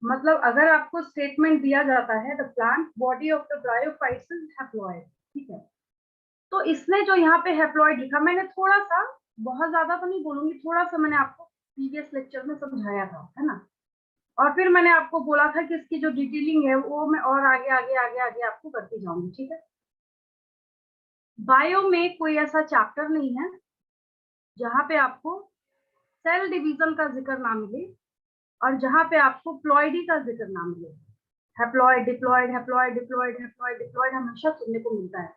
मतलब अगर आपको स्टेटमेंट दिया जाता है the plant body of the bryophytes is haploid, ठीक है, तो इसने जो यहाँ पे हैप्लॉइड लिखा, मैंने थोड़ा सा, बहुत ज्यादा तो नहीं बोलूंगी, थोड़ा सा मैंने आपको प्रीवियस लेक्चर में समझाया था, है ना, और फिर मैंने आपको बोला था कि इसकी जो डिटेलिंग है वो मैं और आगे आगे आगे आगे आपको करती जाऊंगी, ठीक है। बायो में कोई ऐसा चैप्टर नहीं है जहां पे आपको सेल डिवीजन का जिक्र ना मिले और जहां पे आपको प्लॉइडी का जिक्र ना मिले। Haploid diploid, haploid diploid, haploid diploid हमेशा सुनने को मिलता है।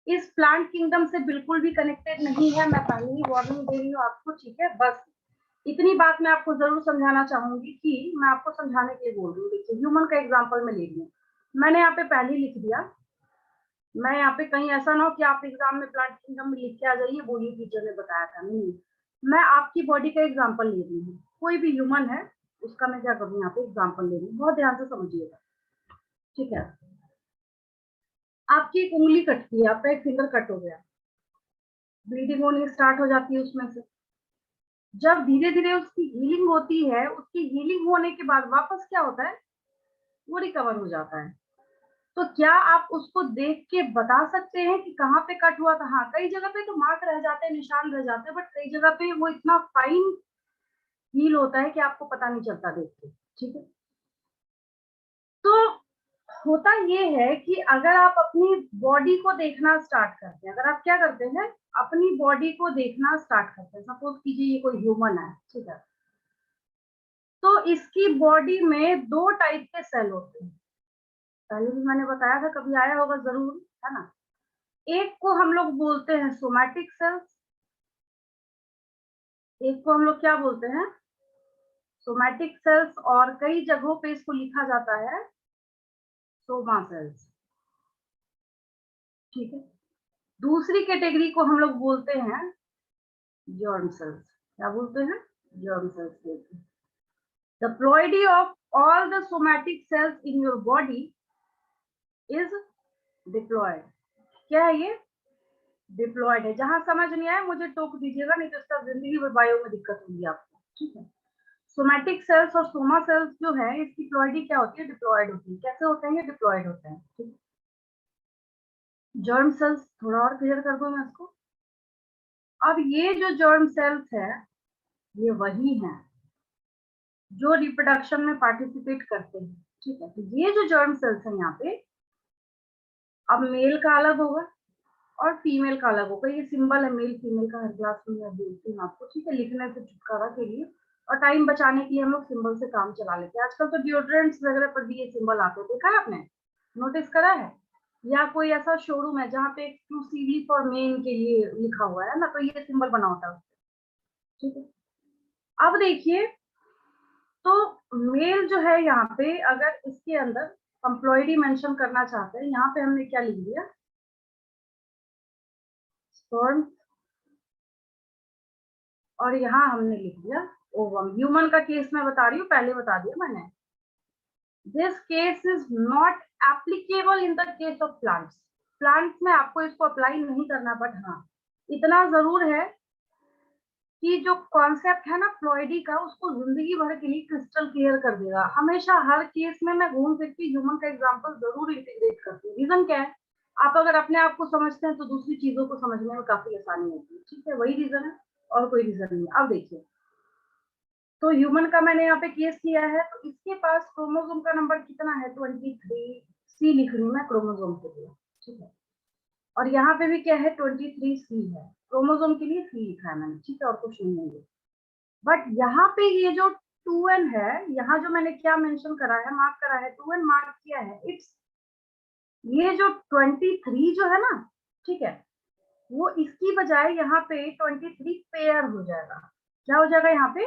इस प्लांट किंगडम से बिल्कुल भी कनेक्टेड नहीं है, मैं पहले ही वार्निंग दे रही हूँ आपको, ठीक है। बस इतनी बात मैं आपको जरूर समझाना चाहूंगी कि मैं आपको समझाने के लिए बोल रही हूँ। देखिए ह्यूमन का एग्जाम्पल में ले रही हूँ, मैंने यहाँ पे पहले लिख दिया, मैं यहाँ पे कहीं ऐसा ना हो कि आप एग्जाम में प्लांट किंगडम में लिख के आ जाइए, बोलिए टीचर ने बताया था, नहीं, मैं आपकी बॉडी का एग्जाम्पल ले रही हूँ। कोई भी ह्यूमन है उसका मैं क्या करूँ यहाँ पे एग्जाम्पल ले रही हूँ, बहुत ध्यान से समझिएगा, ठीक है। आपकी एक उंगली कटती है, आपका एक फिंगर कट हो गया, ब्लीडिंग होनी स्टार्ट हो जाती है उसमें से। जब धीरे धीरे उसकी हीलिंग होती है, उसकी हीलिंग होने के बाद वापस क्या होता है, वो रिकवर हो जाता है। तो क्या आप उसको देख के बता सकते हैं कि कहाँ पे कट हुआ था? हाँ, कई जगह पे तो मार्क रह जाते हैं, निशान रह जाते हैं, बट कई जगह पे वो इतना फाइन हील होता है कि आपको पता नहीं चलता देख के, ठीक है। तो होता ये है कि अगर आप अपनी बॉडी को देखना स्टार्ट करते हैं, अगर आप क्या करते हैं, अपनी बॉडी को देखना स्टार्ट करते हैं, सपोज कीजिए ये कोई ह्यूमन है, ठीक है, तो इसकी बॉडी में दो टाइप के सेल होते हैं, पहले भी मैंने बताया था, कभी आया होगा जरूर, है ना। एक को हम लोग बोलते हैं सोमैटिक सेल्स, एक को हम लोग क्या बोलते हैं, सोमैटिक सेल्स, और कई जगहों पे इसको लिखा जाता है सोमा सेल्स, ठीक है। दूसरी कैटेगरी को हम लोग बोलते हैं जर्म सेल्स, क्या बोलते हैं, जर्म सेल्स बोलते हैं। The ploidy of all the somatic cells in your body is diploid. क्या है ये, डिप्लॉयड है। जहां समझ नहीं आया मुझे टोक दीजिएगा, नहीं तो इसका जिंदगी भर बायो में दिक्कत होगी आपको, ठीक है। सोमैटिक सेल्स और सोमा सेल्स जो है, इसकी प्लॉइडी क्या होती है, डिप्लॉयड होती है। कैसे होते हैं ये, डिप्लॉयड होते हैं, ठीक है। जर्म सेल्स थोड़ा और क्लियर कर दूं मैं इसको। अब ये जो जर्म सेल्स है, ये वही है जो रिप्रोडक्शन में पार्टिसिपेट करते हैं, ठीक है। तो ये जो जर्म सेल्स है यहाँ पे, अब मेल का अलग होगा और फीमेल का अलग होगा। ये सिंबल है मेल फीमेल का, हर क्लास में मैं बोलती हूँ आपको, ठीक है, लिखने से छुटकारा के लिए और टाइम बचाने के लिए हम लोग सिंबल से काम चला लेते हैं। आजकल तो डिओड्रेंट्स वगैरह पर भी ये सिंबल आते हैं, देखा है आपने, नोटिस करा है? या कोई ऐसा शोरूम है जहाँ पे एक्सक्लूसिवली फॉर मेन के लिए लिखा हुआ है ना, तो ये सिंबल बना होता है, ठीक है। अब देखिए, तो मेल जो है यहाँ पे, अगर इसके अंदर एम्प्लॉयडी मेंशन करना चाहते हैं, यहाँ पे हमने क्या लिख दिया, स्पर्म, और यहाँ हमने लिख दिया ओवम। ह्यूमन का केस मैं बता रही हूँ, पहले बता दिया मैंने। This case is not applicable in the case of plants. Plants में आपको इसको अप्लाई नहीं करना, बट हाँ इतना जरूर है कि जो कॉन्सेप्ट है ना फ्लोइडी का, उसको जिंदगी भर के लिए क्रिस्टल क्लियर कर देगा। हमेशा हर केस में मैं घूम फिर के ह्यूमन का एग्जांपल जरूर इंटीग्रेट करती हूँ। रीजन क्या है, आप अगर अपने आप को समझते हैं तो दूसरी चीजों को समझने में काफी आसानी होती है, ठीक है, वही रीजन है और कोई रीजन नहीं। अब देखिए, तो ह्यूमन का मैंने यहाँ पे केस किया है, तो इसके पास क्रोमोसोम का नंबर कितना है, 23, सी लिख रही हूँ मैं क्रोमोसोम के लिए, ठीक है। और यहाँ पे भी क्या है, 23 सी है, क्रोमोसोम के लिए सी लिखा है मैंने, ठीक है, और कुछ नहीं है। बट यहाँ पे ये जो 2n है, यहाँ जो मैंने क्या मेंशन करा है, मार्क करा है, 2n मार्क किया है, इट्स, ये जो 23 जो है ना, ठीक है, वो इसकी बजाय यहाँ पे 23 पेयर हो जाएगा। क्या हो जाएगा यहाँ पे,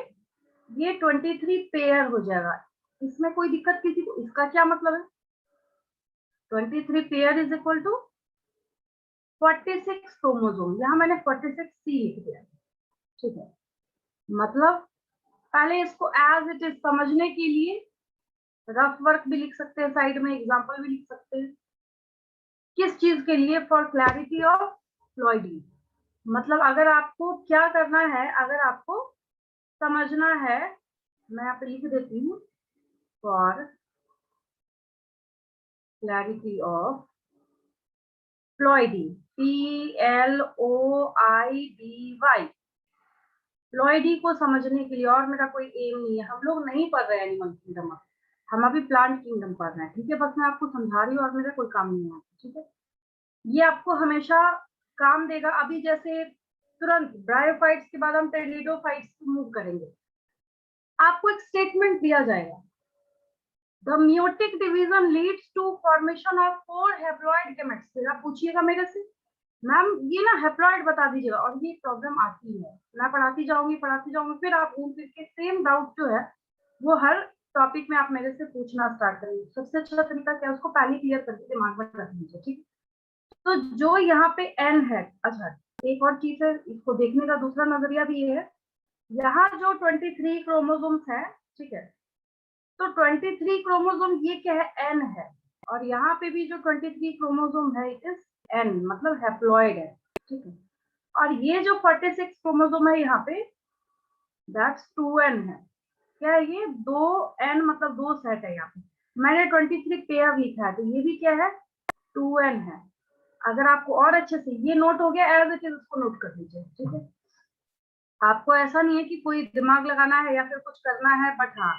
ये 23 पेयर हो जाएगा। इसमें कोई दिक्कत किसी को, इसका क्या मतलब है, 23 pair is equal to 46 chromosome. यहाँ मैंने 46 सी लिख दिया, ठीक है। मतलब पहले इसको एज इट इज समझने के लिए रफ वर्क भी लिख सकते हैं, साइड में एग्जांपल भी लिख सकते हैं। किस चीज के लिए, फॉर क्लैरिटी ऑफ फ्लोइडी। मतलब अगर आपको क्या करना है, अगर आपको समझना है, मैं यहाँ पे लिख देती हूँ, for clarity of ploidy, PLOIDY, ploidy को समझने के लिए, और मेरा कोई एम नहीं है, हम लोग नहीं पढ़ रहे हैं एनिमल किंगडम, हम अभी प्लांट किंगडम पढ़ रहे हैं, ठीक है। बस मैं आपको समझा रही हूँ और मेरा कोई काम नहीं है, ठीक है। ये आपको हमेशा काम देगा। अभी जैसे तुरंत ब्रायोफाइट्स के बाद हम टेरिडोफाइट्स को मूव करेंगे, आपको एक स्टेटमेंट दिया जाएगा, the meiotic division leads to formation of 4 haploid gametes। फिर आप पूछिएगा मेरे से, मैम ये ना हैप्लॉइड बता दीजिएगा, और ये प्रॉब्लम आती है, मैं पढ़ाती जाऊंगी, फिर आप घूम फिर के सेम डाउट जो है वो हर टॉपिक में आप मेरे से पूछना स्टार्ट करेंगे। सबसे अच्छा तरीका क्या है, उसको पहले क्लियर करके दिमाग में रख लीजिए, ठीक। तो जो यहाँ पे एन है, अच्छा एक और चीज है, इसको देखने का दूसरा नजरिया भी ये है, यहाँ जो 23 क्रोमोसोम्स है, ठीक है, तो 23 क्रोमोसोम ये क्या है, एन है, और यहाँ पे भी जो 23 क्रोमोसोम है इट इज एन, मतलब हैप्लॉइड है, ठीक है। और ये जो 46 क्रोमोसोम है यहाँ पे, दैट्स 2n है। क्या है ये, 2n मतलब 2 सेट है। यहाँ पे मैंने 23 पेयर लिखा है, तो ये भी क्या है, 2n है। अगर आपको और अच्छे से ये नोट हो गया एज इट इज, उसको नोट कर लीजिए, ठीक है। आपको ऐसा नहीं है कि कोई दिमाग लगाना है या फिर कुछ करना है, बट हाँ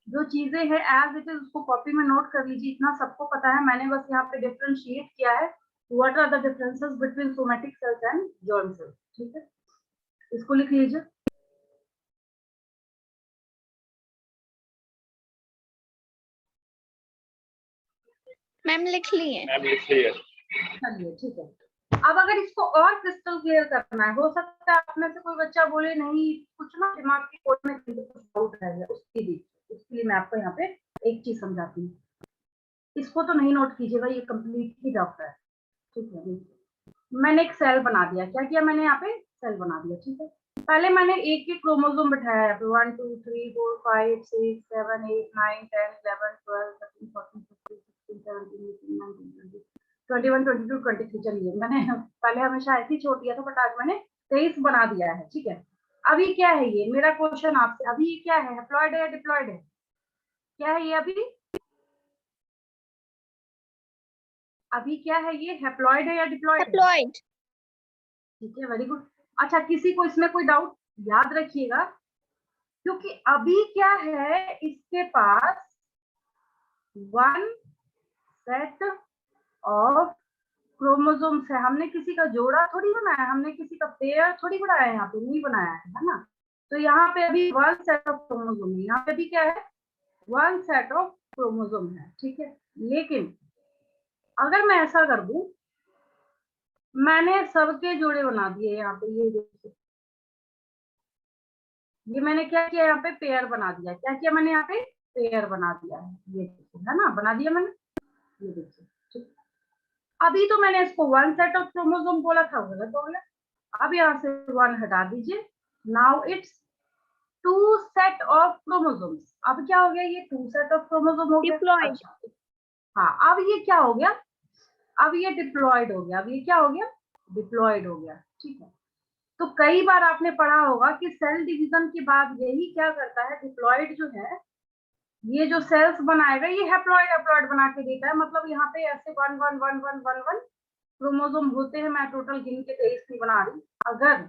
जो चीजें हैं एज इट इज उसको कॉपी में नोट कर लीजिए, इतना सबको पता है। मैंने बस यहाँ पे डिफरेंशिएट किया है, what are the differences between somatic cells and germ cells, ठीक है। इसको लिख लीजिए। मैम लिख लिए। चलिए ठीक है। अब अगर इसको और क्रिस्टल क्लियर करना है, हो सकता है आप में से कोई बच्चा बोले नहीं कुछ ना दिमाग की कोट में कुछ डाउट है, उसके लिए मैं आपको यहाँ पे एक चीज समझाती हूँ। इसको तो नहीं नोट कीजिएगा, ये कंप्लीटली डाउट है, ठीक है। मैंने एक सेल बना दिया, क्या किया मैंने यहाँ पे सेल बना दिया, ठीक है। पहले मैंने एक एक क्रोमोसोम बिठाया है, 1 2 3 4 5 6 7 8 9 10 11 12 13 14 15 16 17 18 19 20 21 22 23। चलिए मैंने पहले हमेशा ऐसे ही छोड़ दिया था, बट आज मैंने 23 बना दिया है, ठीक है। अभी क्या है ये मेरा क्वेश्चन आपसे, अभी ये क्या है, हैप्लॉइड है या डिप्लॉइड है, क्या है ये अभी क्या है ये, हैप्लॉइड है या डिप्लॉइड है? हैप्लॉइड। ठीक है, वेरी गुड। अच्छा किसी को इसमें कोई डाउट, याद रखिएगा, क्योंकि अभी क्या है इसके पास 1 सेट ऑफ क्रोमोसोम्स है। हमने किसी का जोड़ा थोड़ी बनाया, हमने किसी का पेयर थोड़ी बनाया, यहाँ पे नहीं बनाया है ना। तो यहाँ पे अभी 1 सेट ऑफ क्रोमोसोम है, यहाँ पे भी क्या है, 1 सेट ऑफ क्रोमोसोम है, ठीक है। लेकिन अगर मैं ऐसा कर दूं, मैंने सबके जोड़े बना दिए यहाँ पे, ये देखिए, ये मैंने क्या किया, यहाँ पे पेयर बना दिया। क्या किया मैंने, यहाँ पे पेयर बना दिया है, ये देखिए, है ना, बना दिया मैंने, ये देखिए, ठीक। अभी तो मैंने इसको 1 सेट ऑफ क्रोमोसोम बोला था, गलत हो गया। अब यहाँ से 1 हटा दीजिए, now it's 2 set of chromosomes. अब क्या हो गया, ये 2 सेट ऑफ क्रोमोसोम हो गया। डिप्लॉइड। अच्छा हाँ, अब ये क्या हो गया, अब ये डिप्लॉयड हो गया। अब ये क्या हो गया, डिप्लॉयड हो गया, ठीक है। तो कई बार आपने पढ़ा होगा कि सेल डिवीजन के बाद यही क्या करता है, डिप्लॉयड जो है, ये जो सेल्स बनाएगा ये हैप्लॉइड हैप्लॉइड बना के देता है। मतलब यहाँ पे ऐसे 1 1 1 1 1 1 क्रोमोसोम होते हैं, मैं टोटल गिन के 23 नहीं बना रही। अगर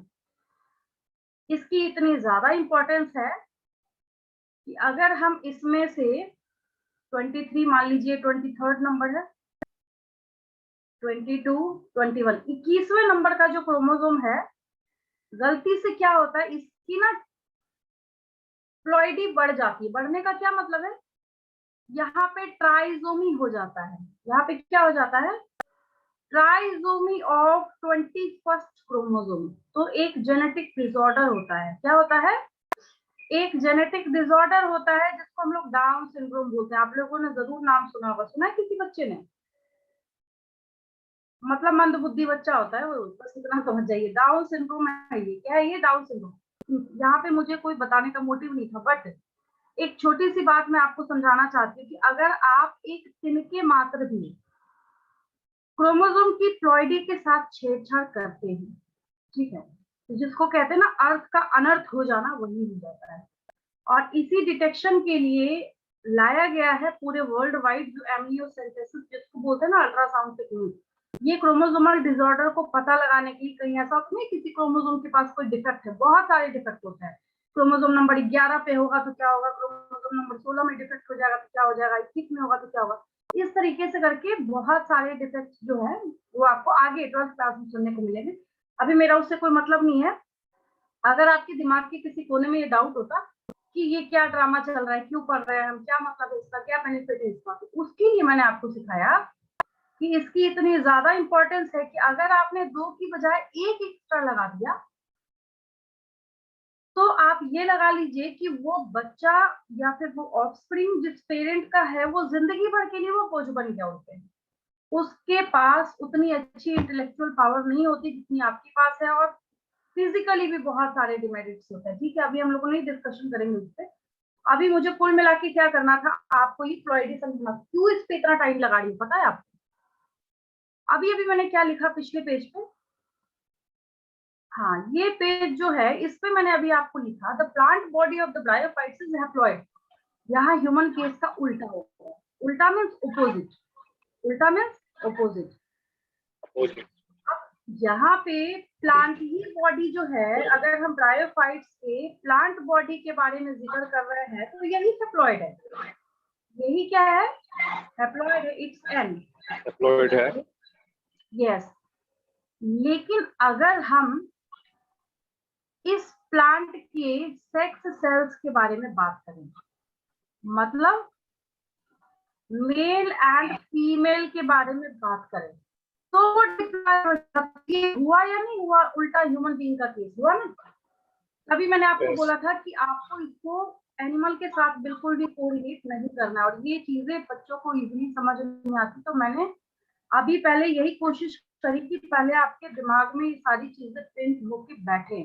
इसकी इतनी ज्यादा इंपॉर्टेंस है कि अगर हम इसमें से 23 मान लीजिए 23rd नंबर है, 22 21 21वें नंबर का जो क्रोमोसोम है, गलती से क्या होता है इसकी ना प्लॉइडी बढ़ जाती है। बढ़ने का क्या मतलब है, यहाँ पे ट्राइजोमी हो जाता है। यहाँ पे क्या हो जाता है, ट्राइजोमी ऑफ 21st क्रोमोसोम। तो एक जेनेटिक डिसऑर्डर होता है। क्या होता है, एक जेनेटिक डिसऑर्डर होता है जिसको हम लोग डाउन सिंड्रोम बोलते हैं। आप लोगों ने जरूर नाम सुना होगा, सुना है किसी बच्चे ने, मतलब मंदबुद्धि बच्चा होता है वो, बस इतना समझ जाइए, डाउन सिंड्रोम है ये। क्या है ये, डाउन सिंड्रोम। यहाँ पे मुझे कोई बताने का मोटिव नहीं था, बट एक छोटी सी बात मैं आपको समझाना चाहती हूँ कि अगर आप एक तिनके मात्र भी क्रोमोसोम की प्लॉइडी के साथ छेड़छाड़ करते हैं, ठीक है, तो जिसको कहते हैं ना अर्थ का अनर्थ हो जाना, वही हो जाता है। और इसी डिटेक्शन के लिए लाया गया है पूरे वर्ल्ड वाइड, जो एमनियोसेंटेसिस जिसको बोलते हैं ना अल्ट्रासाउंड टेक्निक, ये क्रोमोसोमल डिसऑर्डर को पता लगाने के लिए, कहीं ऐसा होता नहीं किसी क्रोमोसोम के पास कोई डिफेक्ट है, बहुत सारे डिफेक्ट होता है, क्रोमोसोम नंबर 11 पे होगा तो क्या होगा, क्रोमोसोम नंबर 16 में डिफेक्ट हो जाएगा तो क्या हो जाएगा, 21 में होगा तो क्या होगा, इस तरीके से करके बहुत सारे डिफेक्ट जो है वो आपको आगे 12th क्लास में सुनने को मिलेंगे। अभी मेरा उससे कोई मतलब नहीं है। अगर आपके दिमाग के किसी कोने में ये डाउट होता कि ये क्या ड्रामा चल रहा है, क्यों पढ़ रहे हैं हम, क्या मतलब है इसका, क्या बेनिफिट है इसका, तो उसके लिए मैंने आपको सिखाया कि इसकी इतनी ज्यादा इंपॉर्टेंस है कि अगर आपने 2 की बजाय 1 एक्स्ट्रा लगा दिया तो आप ये लगा लीजिए कि वो बच्चा या फिर वो ऑफस्प्रिंग जिस पेरेंट का है वो जिंदगी भर के लिए वो बोझ बन गया उनपे। उसके पास उतनी अच्छी इंटेलेक्चुअल पावर नहीं होती जितनी आपके पास है, और फिजिकली भी बहुत सारे डिमेरिट्स होते हैं। ठीक है, अभी हम लोग नहीं डिस्कशन करेंगे उस पर। अभी मुझे कुल मिला के क्या करना था, आपको ये फ्लूइडी समझना, क्यों इस पे इतना टाइम लगा रही हूँ पता है आपको? अभी अभी मैंने क्या लिखा पिछले पेज पे, हाँ ये पेज जो है इस पे मैंने अभी आपको लिखा the plant body of the bryophytes is haploid. यहाँ ह्यूमन केस का उल्टा होता है, उल्टा मीन्स ऑपोजिट, उल्टा मीन्स ऑपोजिट। यहाँ पे प्लांट ही बॉडी जो है, अगर हम ब्रायोफाइट्स के प्लांट बॉडी के बारे में जिक्र कर रहे हैं तो यही हैप्लॉइड है, यही क्या है, हैप्लॉइड है, इट्स एन हैप्लॉइड है, यस। लेकिन अगर हम इस प्लांट के सेक्स सेल्स के बारे में बात करें, मतलब मेल एंड फीमेल के बारे में बात करें, तो ये हुआ या नहीं हुआ, उल्टा ह्यूमन बीइंग का केस हुआ ना। तभी मैंने आपको बोला था कि आपको इसको एनिमल के साथ बिल्कुल भी कोरिलेट नहीं करना है, और ये चीजें बच्चों को इजीली समझ नहीं आती, तो मैंने अभी पहले यही कोशिश करी कि पहले आपके दिमाग में ये सारी चीजें प्रिंट होके बैठे।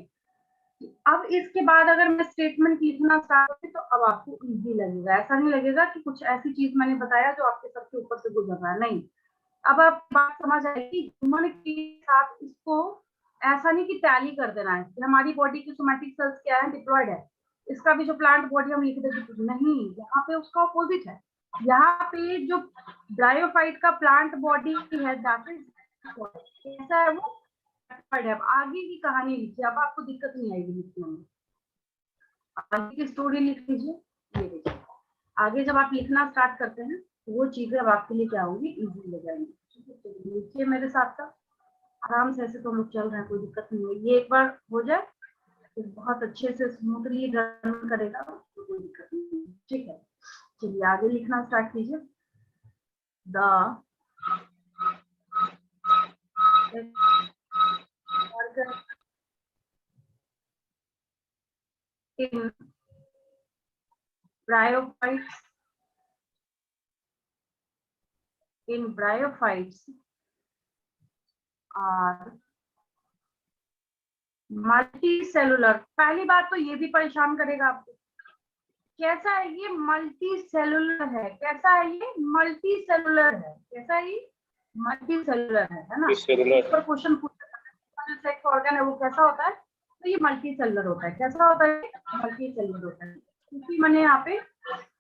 अब इसके बाद अगर मैं स्टेटमेंट लिखना स्टार्ट करूँ तो अब आपको इजी लगेगा, ऐसा नहीं लगेगा कि कुछ ऐसी चीज मैंने बताया जो आपके सर के ऊपर से गुजर रहा है, नहीं। अब आप बात समझ आएगी, ह्यूमन के साथ इसको ऐसा नहीं कि टैली कर देना है कि हमारी बॉडी की सोमैटिक सेल्स क्या है, डिप्लॉयड है, इसका भी जो प्लांट बॉडी हम लिख देते, नहीं, यहाँ पे उसका अपोजिट है। यहाँ पे जो ब्रायोफाइट का प्लांट बॉडी है दैट इज कैसा है, वो है। अब आगे की कहानी लिखिए, अब आपको दिक्कत नहीं आएगी लिखने में, आगे की स्टोरी लिख लीजिए। ये देखिए, आगे जब आप लिखना स्टार्ट करते हैं तो वो चीजें अब आपके लिए क्या होंगी, इजी हो जाएंगी। लिखिए मेरे साथ का आराम से, ऐसे तो हम लोग चल रहे हैं, कोई दिक्कत नहीं है। ये एक बार हो जाए तो बहुत अच्छे से स्मूथली रन करेगा, तो कोई दिक्कत नहीं, ठीक है। चलिए आगे लिखना स्टार्ट कीजिए। The in bryophytes are multicellular. पहली बात तो ये भी परेशान करेगा आपको, कैसा है ये, मल्टीसेलुलर है, कैसा है ये, मल्टीसेलुलर है, कैसा है ये, मल्टीसेलुलर है ना। इस पर क्वेश्चन पूछा जो सेक्स ऑर्गन है वो कैसा होता है, तो ये मल्टीसेलुलर होता है, कैसा होता है, मल्टीसेलुलर होता है। क्योंकि मैंने यहाँ पे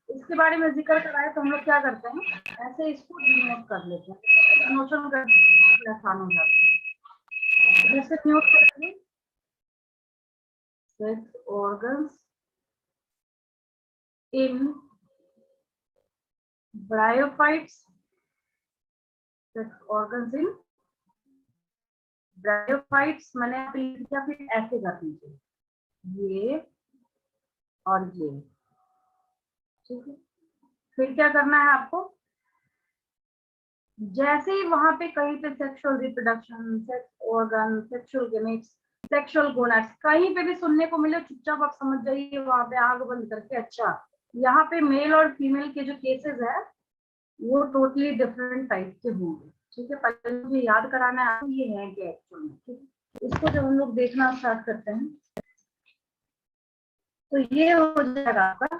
इसके बारे में जिक्र कराया तो हम लोग क्या करते हैं, ऐसे इसको डिनोट कर लेते हैं, डिनोशन करना आसान हो जाता है। जैसे डिनोट करेंगे sex organs in bryophytes, sex organs in bryophytes, मैंने लिखा, फिर ऐसे कर दीजिए ये और ये, ठीक है। फिर क्या करना है आपको, जैसे ही वहां पे कहीं पे sexual reproduction, sex organ, sexual gametes, sexual gonads कहीं पे भी सुनने को मिले, चुपचाप आप समझ जाइए वहां पे आग बंद करके, अच्छा यहाँ पे मेल और फीमेल के जो केसेस है वो टोटली डिफरेंट टाइप के होंगे, ठीक है। पहले मुझे याद कराना है आपको ये है क्या एक्चुअल में, ठीक है। इसको जब हम लोग देखना स्टार्ट करते हैं तो ये हो जाएगा आपका।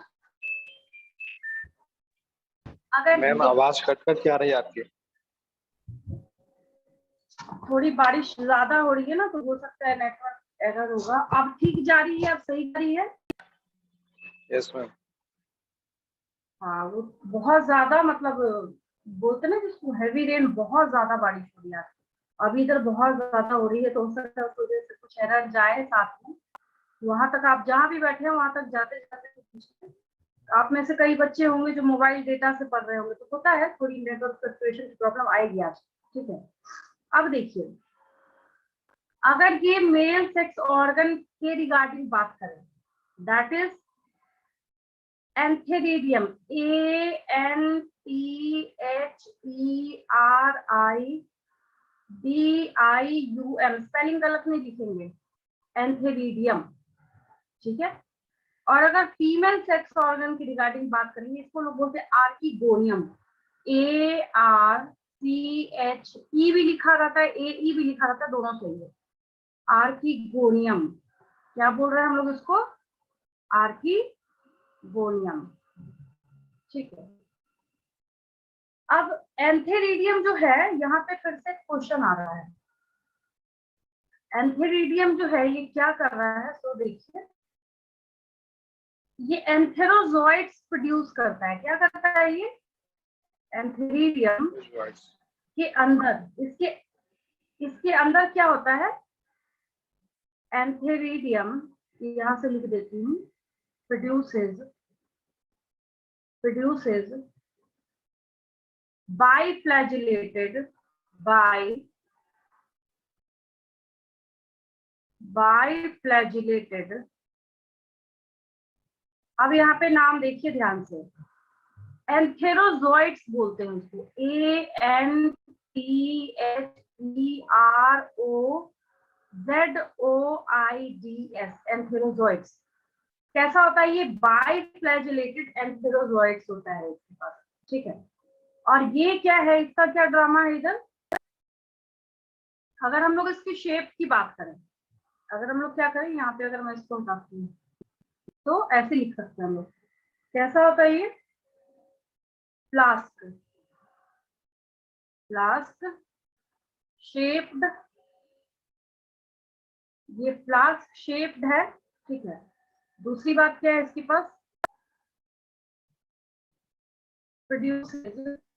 अगर मैम आवाज कट कर क्या रही है आपकी? थोड़ी बारिश ज्यादा हो रही है ना, तो हो सकता है नेटवर्क एरर होगा। अब ठीक जा रही है, अब सही जा रही है? Yes ma'am. हाँ वो बहुत ज्यादा मतलब बोलते ना जिसको हैवी रेन, बहुत ज्यादा बारिश हो रही है। अभी इधर बहुत ज्यादा हो रही है, तो हो सकता है उस वजह से कुछ एरर जाए साथ में। वहां तक आप जहाँ भी बैठे हो वहां तक जाते जाते कुछ पूछते, आप में से कई बच्चे होंगे जो मोबाइल डेटा से पढ़ रहे होंगे, तो होता है थोड़ी नेटवर्क फ्लक्चुएशन की प्रॉब्लम आएगी आज। ठीक है, अब देखिए अगर ये मेल सेक्स ऑर्गन के रिगार्डिंग बात करें, that is antheridium, ANTHERIDIUM, spelling गलत नहीं लिखेंगे, एंथेरिडियम। ठीक है, और अगर फीमेल सेक्स ऑर्गन की रिगार्डिंग बात करेंगे, इसको लोग बोलते हैं आर्किगोनियम, ARCH, ई भी लिखा रहता है, AE भी लिखा रहता है, दोनों सही है। आर्किगोनियम, क्या बोल रहे हैं हम लोग इसको, आर्किगोनियम। ठीक है, अब एंथेरिडियम जो है, यहाँ पे फिर से क्वेश्चन आ रहा है, एंथेरिडियम जो है ये क्या कर रहा है, तो देखिए ये एंथेरोजोइट्स प्रोड्यूस करता है। क्या करता है ये, एंथेरिडियम के अंदर, इसके अंदर क्या होता है, एंथेरिडियम, यहां से लिख देती हूँ, प्रोड्यूसेस बाइफ्लैजिलेटेड अब यहाँ पे नाम देखिए ध्यान से, एंथेरोजोइट्स बोलते हैं उसको, ANTHEROZOIDS, एंथेरोजोइट्स। कैसा होता है ये, बाइफ्लैजिलेटेड एंथेरोजोइट्स होता है इसके पास। ठीक है, और ये क्या है, इसका क्या ड्रामा है इधर, अगर हम लोग इसकी शेप की बात करें, अगर हम लोग क्या करें, यहाँ पे अगर मैं इसको हटाती हूँ तो ऐसे लिख सकते हैं हम लोग, कैसा होता है ये, फ्लास्क शेप्ड, ये फ्लास्क शेप्ड है। ठीक है, दूसरी बात क्या है इसके पास, प्रोड्यूसेस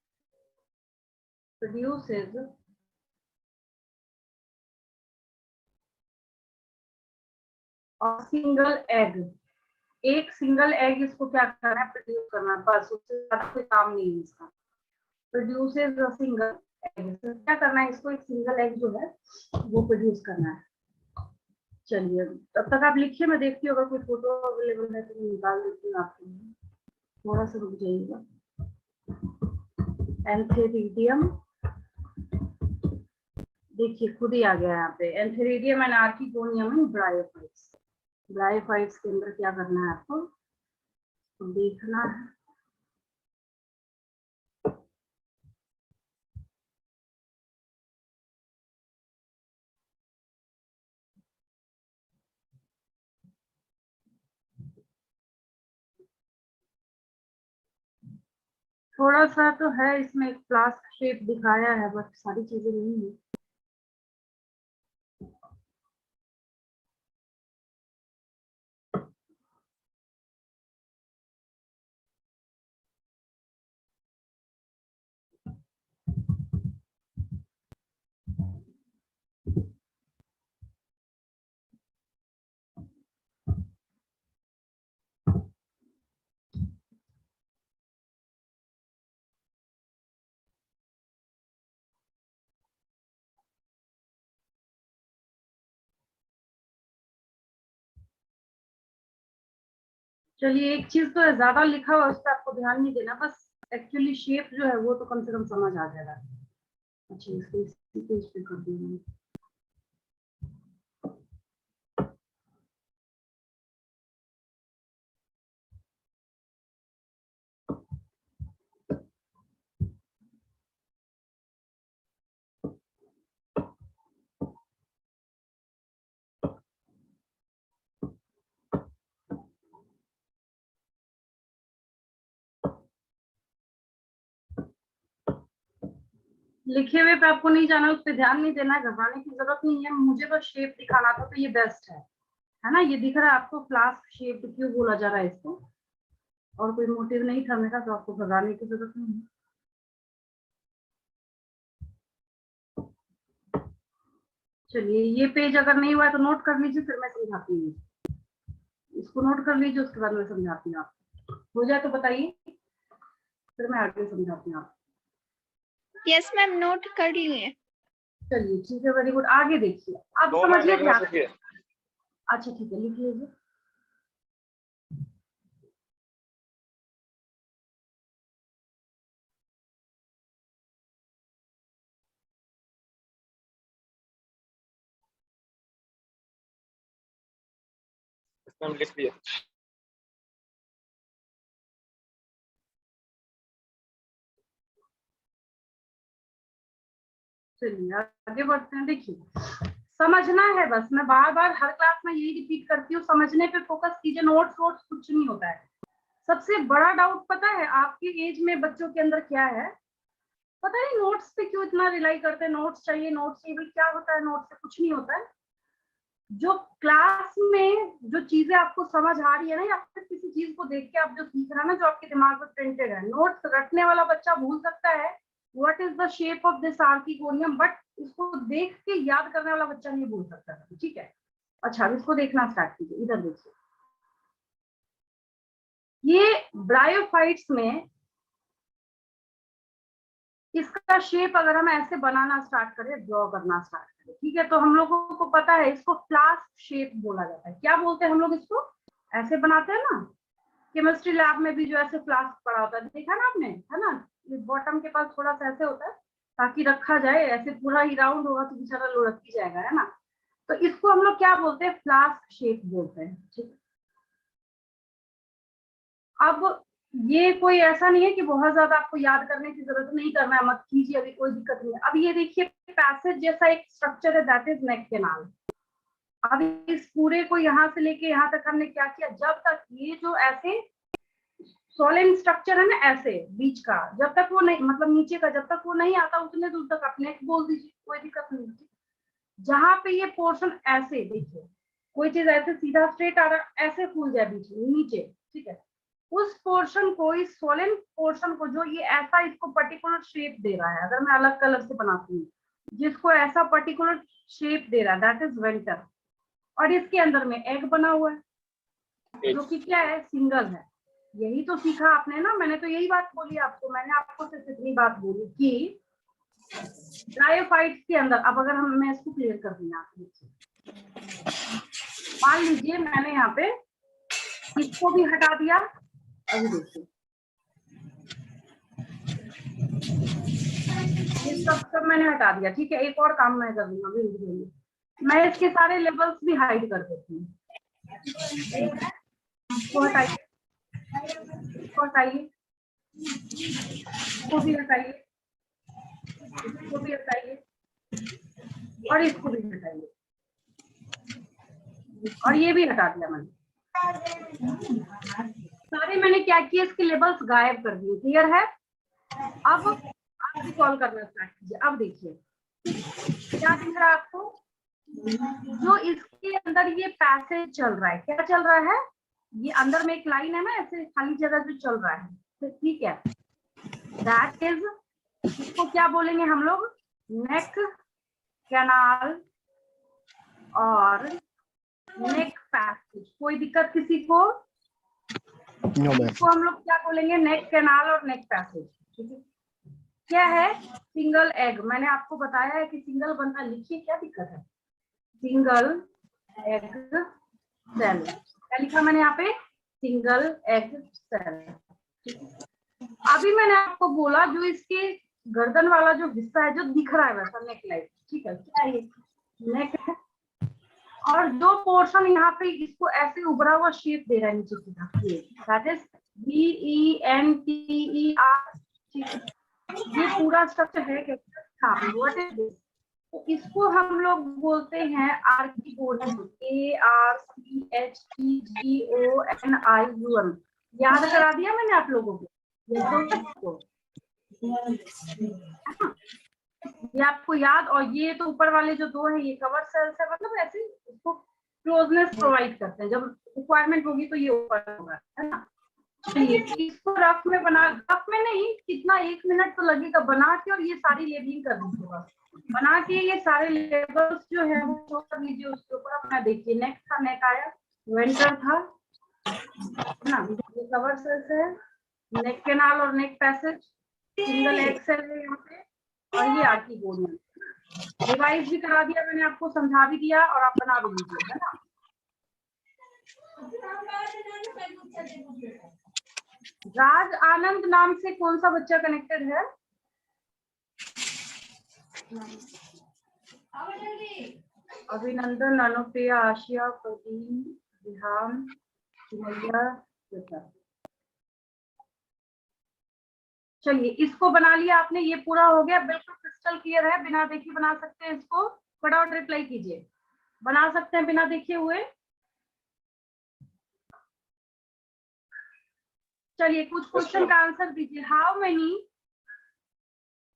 और सिंगल एग, एक सिंगल एग इसको क्या करना है, प्रोड्यूस करना है, बस उससे ज्यादा कोई काम नहीं है इसका। प्रोड्यूसेस अ सिंगल एग, क्या करना है इसको, एक सिंगल एग जो है वो प्रोड्यूस करना है। चलिए तब तक आप लिखिए, मैं देखती हूँ अगर कोई फोटो अवेलेबल है तो मैं निकाल देती हूँ आपके लिए, थोड़ा सा रुक जाइएगा। एंथेरिडियम देखिए खुद ही आ गया यहाँ पे, antheridium and archegonium and bryophytes के अंदर क्या करना है आपको, तो देखना है। थोड़ा सा तो है इसमें, एक फ्लास्क शेप दिखाया है, बट सारी चीजें नहीं है। चलिए एक चीज तो है, ज्यादा लिखा हुआ है उस पर आपको ध्यान नहीं देना, बस एक्चुअली शेप जो है वो तो कम से कम समझ आ जाएगा। अच्छा इसको इसी पेज पे कर दूंगी। लिखे हुए पे आपको नहीं जाना, उस पर ध्यान नहीं देना, घबराने की जरूरत नहीं है, मुझे तो शेप दिखाना था तो ये बेस्ट है ना, ये दिख रहा है आपको, फ्लास्क शेप क्यों बोला जा रहा है इसको, और कोई मोटिव नहीं था मेरा, तो आपको भगाने की जरूरत नहीं है। चलिए, ये पेज अगर नहीं हुआ है तो नोट कर लीजिए, फिर मैं समझाती हूँ। इसको नोट कर लीजिए, उसके बाद मैं समझाती हूँ आपको। हो जाए तो बताइए, फिर मैं आगे समझाती हूँ आपको। यस मैम, नोट कर लिए। चलिए ठीक है, वेरी गुड। आगे देखिए, अब 2 समझिए महीने ध्यान। से। अच्छा ठीक है, लिख लीजिए। इसमें हम लिख दिए। चलिए आगे बढ़ते हैं। देखिए, समझना है बस, मैं बार बार हर क्लास में यही रिपीट करती हूँ, समझने पे फोकस कीजिए। नोट्स वोट्स कुछ नहीं होता है। सबसे बड़ा डाउट पता है आपकी एज में बच्चों के अंदर क्या है? पता नहीं नोट्स पे क्यों इतना रिलाई करते हैं, नोट्स चाहिए नोट्स चाहिए। क्या होता है नोट्स से? कुछ नहीं होता है। जो क्लास में जो चीजें आपको समझ आ रही है ना, या फिर किसी चीज को देख के आप जो सीख रहे हैं ना, जो आपके दिमाग में प्रिंटेड है, नोट्स रटने वाला बच्चा भूल सकता है what is the shape of this archegonium, but इसको देख के याद करने वाला बच्चा नहीं भूल सकता। ठीक है, अच्छा अब इसको देखना स्टार्ट कीजिए। इधर देखिए, ये ब्रायोफाइट्स में इसका शेप अगर हम ऐसे बनाना स्टार्ट करें, ड्रॉ करना स्टार्ट करें, ठीक है, तो हम लोगों को पता है इसको फ्लास्क शेप बोला जाता है। क्या बोलते हैं हम लोग इसको? ऐसे बनाते हैं ना, केमिस्ट्री लैब में भी जो ऐसे फ्लास्क पड़ा होता है, देखा ना आपने, है ना? ये बॉटम के पास थोड़ा सा ऐसे होता है ताकि रखा जाए, ऐसे पूरा ही राउंड होगा तो बेचारा लुढ़क ही जाएगा, है ना? तो इसको हम लोग क्या बोलते हैं? फ्लास्क शेप बोलते हैं। ठीक है, अब ये कोई ऐसा नहीं है कि बहुत ज्यादा आपको याद करने की जरूरत नहीं, करना है मत कीजिए, अभी कोई दिक्कत नहीं है। अब ये देखिए, पैसेज जैसा एक स्ट्रक्चर है, दैट इज नेक कैनाल। अब इस पूरे को यहाँ से लेके यहाँ तक हमने क्या किया, जब तक ये जो ऐसे सोलिड स्ट्रक्चर है ना, ऐसे बीच का, जब तक वो नहीं, मतलब नीचे का जब तक वो नहीं आता उतने दूर तक आप नेक बोल दीजिए, कोई दिक्कत नहीं। जहां पे ये पोर्शन ऐसे देखिए, कोई चीज ऐसे सीधा स्ट्रेट आ रहा, ऐसे फूल जाए बीच में नीचे, ठीक है, उस पोर्शन को, इस सोलिड पोर्शन को, जो ये ऐसा इसको पर्टिकुलर शेप दे रहा है, अगर मैं अलग कलर से बनाती हूँ, जिसको ऐसा पर्टिकुलर शेप दे रहा है, दैट इज वेंटर। और इसके अंदर में एग बना हुआ है, जो कि क्या है? सिंगल है। यही तो सीखा आपने ना, मैंने तो यही बात बोली आपको, मैंने आपको सिर्फ इतनी बात बोली कि ब्रायोफाइट्स के अंदर, अब अगर हम, मैं इसको क्लियर कर दूंगा, मान लीजिए मैंने यहाँ पे इसको भी हटा दिया, अभी देखिए ये सब मैंने हटा दिया, ठीक है। एक और काम मैं कर दूंगा अभी, मैं इसके सारे लेवल्स भी हाइड कर देती हूँ। इसको हटाइए, इसको हटाइए, इसको भी हटाइए, इसको भी हटाइए, और इसको भी हटाइए, और ये भी हटा दिया मैंने। सारे मैंने क्या किया, इसके लेबल्स गायब कर दिए। क्लियर है? अब आप रिकॉल करना स्टार्ट कीजिए। अब देखिए क्या दिख रहा है आपको, जो इसके अंदर ये पैसेज चल रहा है, क्या चल रहा है? ये अंदर में एक लाइन है ना, ऐसे खाली जगह जो चल रहा है, तो ठीक है, दैट इज, इसको क्या बोलेंगे हम लोग? नेक कैनाल और नेक पैसेज। कोई दिक्कत किसी को? इसको हम लोग क्या बोलेंगे? नेक कैनाल और नेक पैसेज। ठीक है, क्या है? Single egg. मैंने आपको बताया है कि सिंगल बनना, लिखिए, क्या दिक्कत है? Single egg cell. क्या लिखा मैंने यहाँ पे? Single egg cell. अभी मैंने आपको बोला जो इसके गर्दन वाला जो हिस्सा है, जो दिख रहा है वैसा नेक लाइन, ठीक है, क्या है? नेक है। और जो पोर्शन यहाँ पे इसको ऐसे उभरा हुआ शेप दे रहा है नीचे की तरफ, ये दैट इज VENTER। ये पूरा स्ट्रक्चर है क्या? हाँ, व्हाट इज दिस? तो इसको हम लोग बोलते हैं आर्किगोनियम। ARCHEGONIUM। याद करा दिया मैंने आप लोगों को, ये आपको याद। और ये तो ऊपर वाले जो दो है, ये कवर सेल्स है, मतलब ऐसे इसको क्लोजनेस प्रोवाइड करते हैं, जब रिक्वायरमेंट होगी तो ये ऊपर होगा, है ना? चलिए इसको रफ में बना, रफ में नहीं, कितना 1 मिनट तो लगेगा बना के, और ये सारी लेबलिंग कर दीजिए बस। बना के ये सारे लेबल्स जो है वो शो कर लीजिए उसके ऊपर अपना। देखिए नेक था, नेक आया, वेंटर था ना, ये कवर सेल्स है, नेक कैनाल और नेक पैसेज, सिंगल एक्सेल है यहाँ पे, और ये आर्किगोनियम। रिवाइज भी करा दिया मैंने आपको, समझा भी दिया, और आप बना भी लीजिए, है ना। राज आनंद नाम से कौन सा बच्चा कनेक्टेड है? अभिनंदन, अनुप्रिया, आशिया, प्रदीप, विहान, सुमैया, श्वेता। चलिए इसको बना लिया आपने, ये पूरा हो गया, बिल्कुल क्रिस्टल क्लियर है, बिना देखे बना सकते हैं इसको। फटाफट रिप्लाई कीजिए, बना सकते हैं बिना देखे हुए? चलिए कुछ क्वेश्चन का आंसर दीजिए। हाउ मेनी,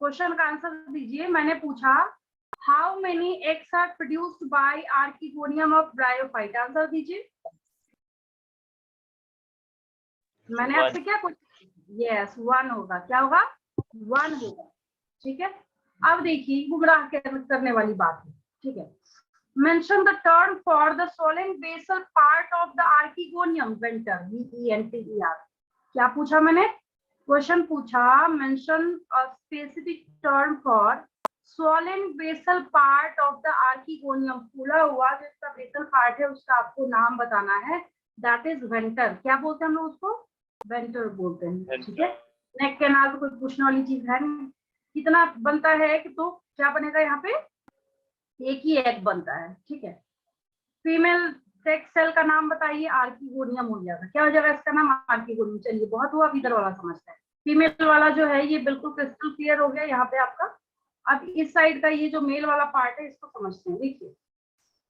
क्वेश्चन का आंसर दीजिए। मैंने पूछा how many eggs are produced by archegonium of bryophyte, answer दीजिए। मैंने आपसे क्या पूछा? यस 1 होगा, क्या होगा? 1 होगा, ठीक है। अब देखिए गुमराह करने वाली बात है, ठीक है। Mention the term for the swollen basal part of the archegonium, venter, VENTER। क्या पूछा मैंने? क्वेश्चन पूछा mention a specific term for swollen basal part of the archegonium, फूला हुआ जो इसका बेसल पार्ट है उसका आपको नाम बताना है, दैट इज वेंटर। क्या बोलते हैं हम लोग उसको? वेंटर बोलते हैं, ठीक है। नेक कैनाल तो कोई पूछने वाली चीज है नहीं। कितना बनता है एक, तो क्या बनेगा यहाँ पे? एक ही एग बनता है, ठीक है। फीमेल सेक्स सेल का नाम बताइए, आर्किगोनियम हो जाएगा। क्या हो जाएगा इसका नाम? आर्किगोनियम। चलिए बहुत हुआ, इधर वाला समझते हैं। फीमेल वाला जो है ये बिल्कुल क्रिस्टल क्लियर हो गया यहाँ पे आपका। अब इस साइड का ये जो मेल वाला पार्ट है इसको समझते हैं। देखिए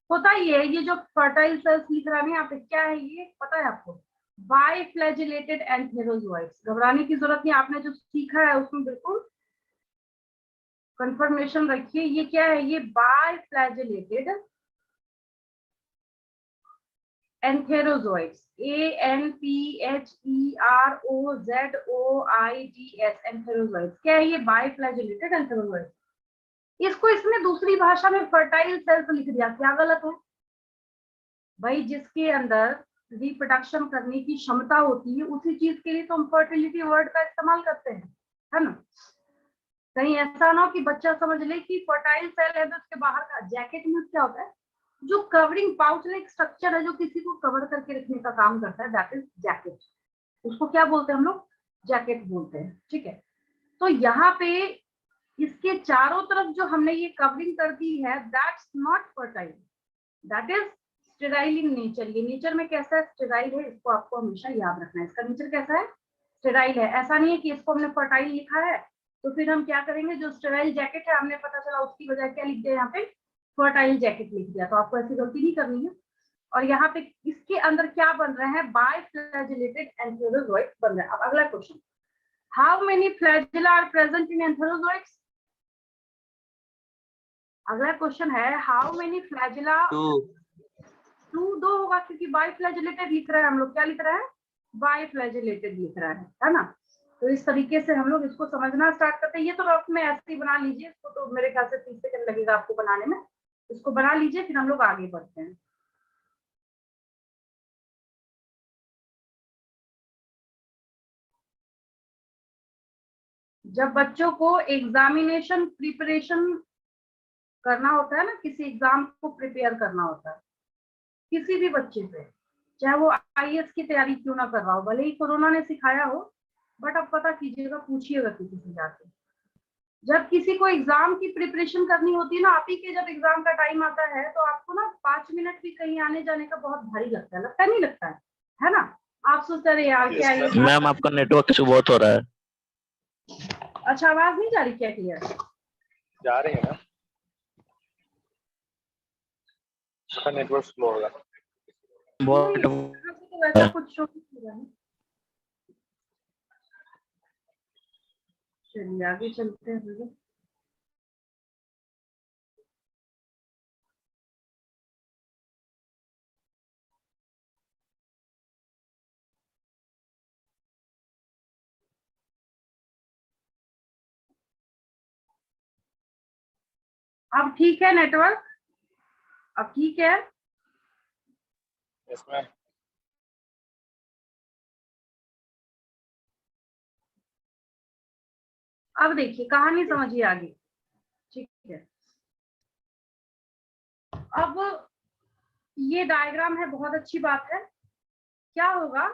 होता ये जो फर्टाइल सेल्स लिख रहा है यहाँ पे, क्या है ये पता है आपको? बाइफ्लैजिलेटेड एंथेरोजोइड्स। घबराने की जरूरत नहीं, आपने जो सीखा है उसमें बिल्कुल कंफर्मेशन रखिए। ये क्या है? ये बाइफ्लैजिलेटेड एंथेरोजोइड्स, ANPHEROZOIDS, एंथेरोजोइड्स। क्या है ये? बाइफ्लैजिलेटेड एंथेरोजोइड्स। इसको इसने दूसरी भाषा में फर्टाइल सेल्स लिख दिया, क्या गलत है भाई? जिसके अंदर रिप्रोडक्शन करने की क्षमता होती है उसी चीज के लिए तो हम फर्टिलिटी वर्ड का इस्तेमाल करते हैं, है ना। कहीं ऐसा ना हो कि बच्चा समझ ले कि फर्टाइल सेल है तो उसके बाहर का जैकेट में क्या होता है, जो कवरिंग पाउच लाइक स्ट्रक्चर है जो किसी को कवर करके रखने का काम करता है, दैट इज जैकेट। उसको क्या बोलते हैं हम लोग? जैकेट बोलते हैं, ठीक है। तो यहाँ पे इसके चारों तरफ जो हमने ये कवरिंग कर दी है, that's not fertile, that is sterile in nature. ये नेचर में कैसा है? स्टेराइल है, इसको आपको हमेशा याद रखना है। इसका नेचर कैसा है? स्टेराइल है। ऐसा नहीं है कि इसको हमने फर्टाइल लिखा है तो फिर हम क्या करेंगे, जो स्टेराइल जैकेट है हमने पता चला उसकी बजाय क्या लिख दिया यहाँ पे? फर्टाइल जैकेट लिख दिया। तो आपको ऐसी गलती नहीं करनी है। और यहाँ पे इसके अंदर क्या बन रहे हैं? बाइफ्लैजिलेटेड एंथेरोजोइड्स बन रहे हैं। अब अगला question, how many flagella are present in antherozoids? अगला क्वेश्चन है हाउ मेनी फ्लैजिला? 2 होगा क्योंकि बाइफ्लैजिलेटेड लिख रहा है हम लोग। क्या लिख रहा है? बाइफ्लैजिलेटेड लिख रहा है ना। तो इस तरीके से हम लोग इसको समझना स्टार्ट करते हैं। ये तो रफ में ऐसे ही बना लीजिए इसको, तो मेरे ख्याल से 30 सेकंड लगेगा आपको बनाने में। इसको बना लीजिए फिर हम लोग आगे बढ़ते हैं। जब बच्चों को एग्जामिनेशन प्रिपरेशन करना होता है ना, किसी एग्जाम को प्रिपेयर करना होता है किसी भी बच्चे से, चाहे वो IAS की तैयारी क्यों ना कर रहा हो, भले ही कोरोना ने सिखाया हो, बट अब पता कीजिएगा, पूछिएगा किसी से जाके। जब किसी को एग्जाम की प्रिपरेशन करनी होती है ना, आप ही के जब एग्जाम का टाइम आता है तो आपको ना 5 मिनट भी कहीं आने जाने का बहुत भारी लगता है नहीं लगता है ना। आप सोचते रहे यार क्या ये, मैम आपका नेटवर्क इशू बहुत हो रहा है। अच्छा आवाज नहीं जा रही क्या क्लियर? जा रही है ना, उसका नेटवर्क स्लो होगा। बहुत तो वैसा कुछ शो नहीं रहा है। चलिए आगे चलते हैं। अब ठीक है नेटवर्क, अब ठीक है। Yes ma'am. अब देखिए कहानी समझिए आगे, ठीक है। अब ये डायग्राम है, बहुत अच्छी बात है। क्या होगा,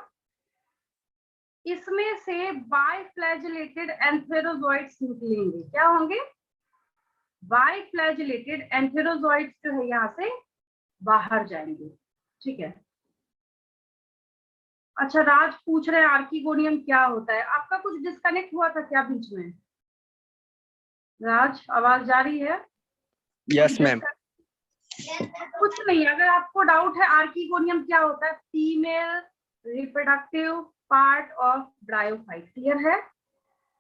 इसमें से बाइफ्लैजिलेटेड एंथेरोजोइड्स निकलेंगे। क्या होंगे, बाइफ्लैजिलेटेड एंथेरोजोइड्स जो है यहाँ से बाहर जाएंगे, ठीक है। अच्छा, राज पूछ रहे हैं आर्किगोनियम क्या होता है। आपका कुछ डिस्कनेक्ट हुआ था क्या बीच में? राज आवाज जा रही है? Yes ma'am. कुछ नहीं, अगर आपको डाउट है आर्किगोनियम क्या होता है, female reproductive part of bryophyte. Clear है?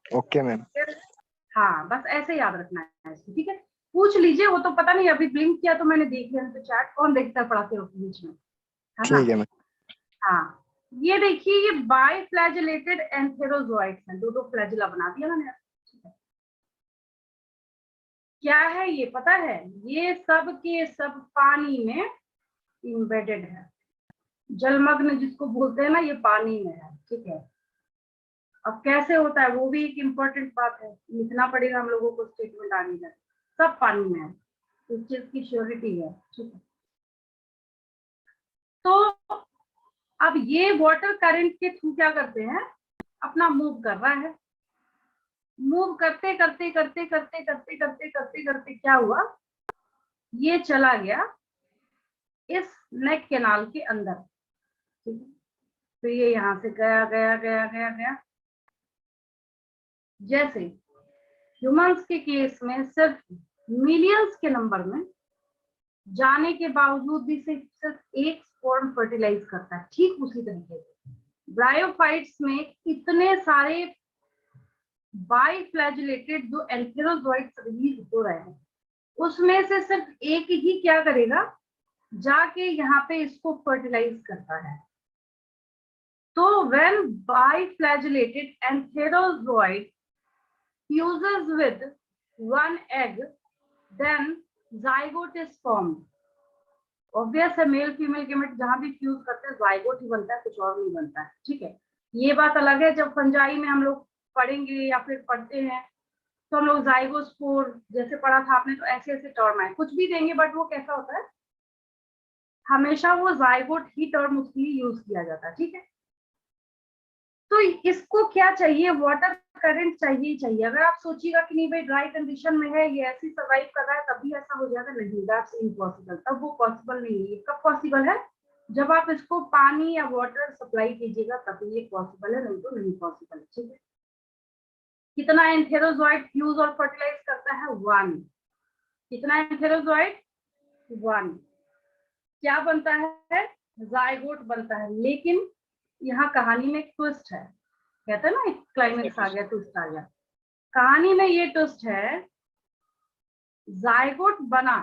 Okay ma'am. हाँ, बस ऐसे याद रखना है इसको, ठीक है। पूछ लीजिए, वो तो पता नहीं, अभी ब्लिंक किया तो मैंने देख लिया। तो चैट कौन देखता है पढ़ाते हो बीच में, है ना? ठीक है मैम। हाँ, ये देखिए, ये बाइफ्लैजिलेटेड एंथेरोजोइड्स हैं। दो फ्लैजिला बना दिया मैंने। क्या है ये पता है? ये सब के सब पानी में इम्बेडेड है। जलमग्न जिसको बोलते हैं ना, ये पानी में है, ठीक है। अब कैसे होता है वो भी एक इम्पोर्टेंट बात है, लिखना पड़ेगा हम लोगों को स्टेटमेंट आगे जाए। सब पानी में है, इस चीज की श्योरिटी है, ठीक है। तो अब ये वाटर करंट के थ्रू क्या करते हैं, अपना मूव कर रहा है। मूव करते करते करते करते करते करते करते करते क्या हुआ, ये चला गया इस नेक कैनाल के अंदर, ठीक है। तो ये यहाँ से गया गया गया गया गया। जैसे ह्यूमंस के केस में सिर्फ मिलियंस के नंबर में जाने के बावजूद भी सिर्फ एक स्पर्म फर्टिलाइज करता है। ठीक उसी तरीके से ब्रायोफाइट्स में इतने सारे बाइफ्लैजिलेटेड जो एंथेरोजोइड्स रिलीज हो रहे हैं, उसमें से सिर्फ एक ही क्या करेगा, जाके यहाँ पे इसको फर्टिलाइज करता है। तो when biflagellated enterozoid fuses with one egg, then zygote is formed. Obvious है, मेल फीमेल गेमेट जहां भी फ्यूज करते हैं जाइगोट ही बनता है, कुछ और नहीं बनता है, ठीक है। ये बात अलग है, जब फंजाई में हम लोग पढ़ेंगे या फिर पढ़ते हैं तो हम लोग जाइगोस्पोर जैसे पढ़ा था आपने, तो ऐसे ऐसे टर्म है, कुछ भी देंगे बट वो कैसा होता है, हमेशा वो जाइगोट ही टर्म उसके लिए यूज किया जाता है, ठीक है। तो इसको क्या चाहिए, वाटर करंट चाहिए चाहिए। अगर आप सोचिएगा कि नहीं भाई ड्राई कंडीशन में है, ये ऐसे सर्वाइव कर रहा है, तभी ऐसा हो जाएगा, नहीं, दैट्स इम्पॉसिबल। तब वो पॉसिबल नहीं है। कब पॉसिबल है, जब आप इसको पानी या वाटर सप्लाई कीजिएगा तभी ये पॉसिबल है, नहीं तो नहीं पॉसिबल, ठीक है। कितना एंथेरोजोइड फ्यूज और फर्टिलाइज करता है, 1। कितना एंथेरोजोइड, 1। क्या बनता है, जाइगोट बनता है। लेकिन यहाँ कहानी में एक ट्विस्ट है, कहते हैं ना एक क्लाइमेक्स आ गया, ट्विस्ट आ गया। कहानी में ये ट्विस्ट है, जाइगोट बना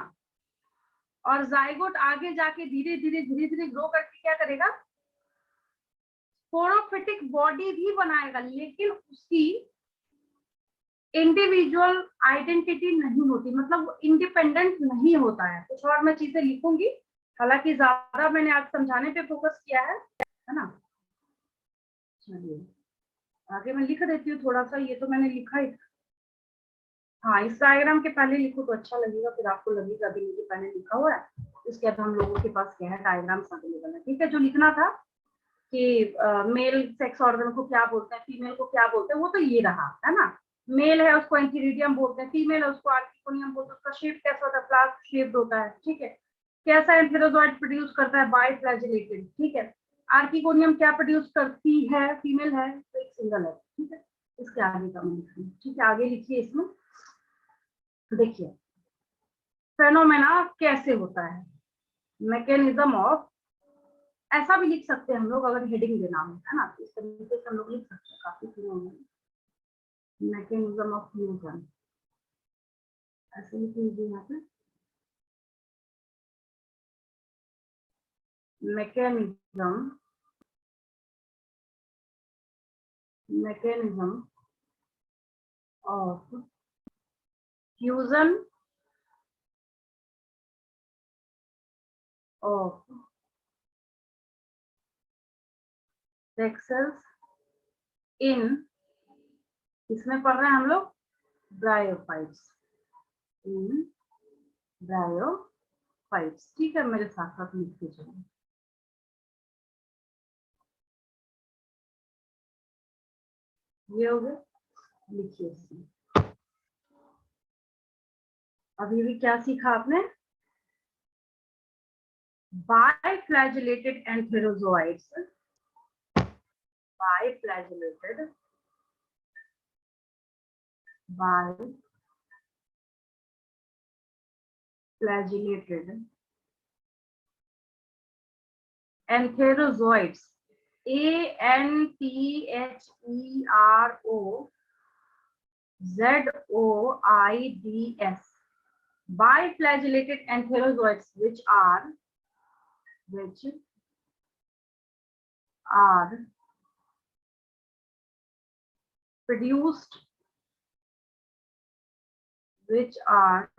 और जाइगोट आगे जाके धीरे धीरे धीरे धीरे ग्रो करके क्या करेगा, स्पोरोफिटिक बॉडी भी बनाएगा, लेकिन उसकी इंडिविजुअल आइडेंटिटी नहीं होती, मतलब वो इंडिपेंडेंट नहीं होता है। कुछ और मैं चीजें लिखूंगी, हालांकि ज्यादा मैंने आज समझाने पे फोकस किया है ना। चलिए आगे मैं लिख देती हूँ थोड़ा सा, ये तो मैंने लिखा ही। हाँ, इस डायग्राम के पहले लिखो तो अच्छा लगेगा, फिर आपको लगेगा अभी मुझे पहले लिखा हुआ है। इसके बाद हम लोगों के पास क्या है, डायग्राम्स अवेलेबल है, ठीक है। जो लिखना था कि मेल सेक्स ऑर्गन को क्या बोलते हैं, फीमेल को क्या बोलते हैं, वो तो ये रहा है ना। मेल है उसको एंथीरिडियम बोलते हैं, फीमेल है उसको आर्किगोनियम बोलते हैं। उसका शेप कैसा होता है, फ्लास्क शेप्ड होता है, ठीक है। कैसा एंथेरोजोइड प्रोड्यूस करता है, बाइफ्लैजिलेटेड, ठीक है। आर्किगोनियम क्या प्रोड्यूस करती है, फीमेल है तो एक सिंगल है, ठीक है। इसके आगे का मैं, ठीक है, आगे लिखिए। इसमें देखिए फेनोमेना कैसे होता है, मैकेनिज्म ऑफ, ऐसा भी लिख सकते हैं हम लोग अगर हेडिंग देना है ना, इस तरीके से हम लोग लिख सकते हैं, काफी फेनोमेना, मैकेनिज्म ऑफ फ्यूजन, ऐसे लिख लीजिए यहाँ पे, mechanism of fusion of sex cells in, इसमें पढ़ रहे हैं हम लोग ब्रायोफाइट्स, इन ब्रायोफाइट्स। ठीक है, मेरे साथ साथ लिखते चलिए। ये हो गए, लिखिए इसमें। अभी भी क्या सीखा आपने? बाइफ्लैजिलेटेड एंथेरोजोइड्स, बाइफ्लैजिलेटेड एंथेरोजोइड्स, ANTHEROZOIDS, biflagellated antherozoids which are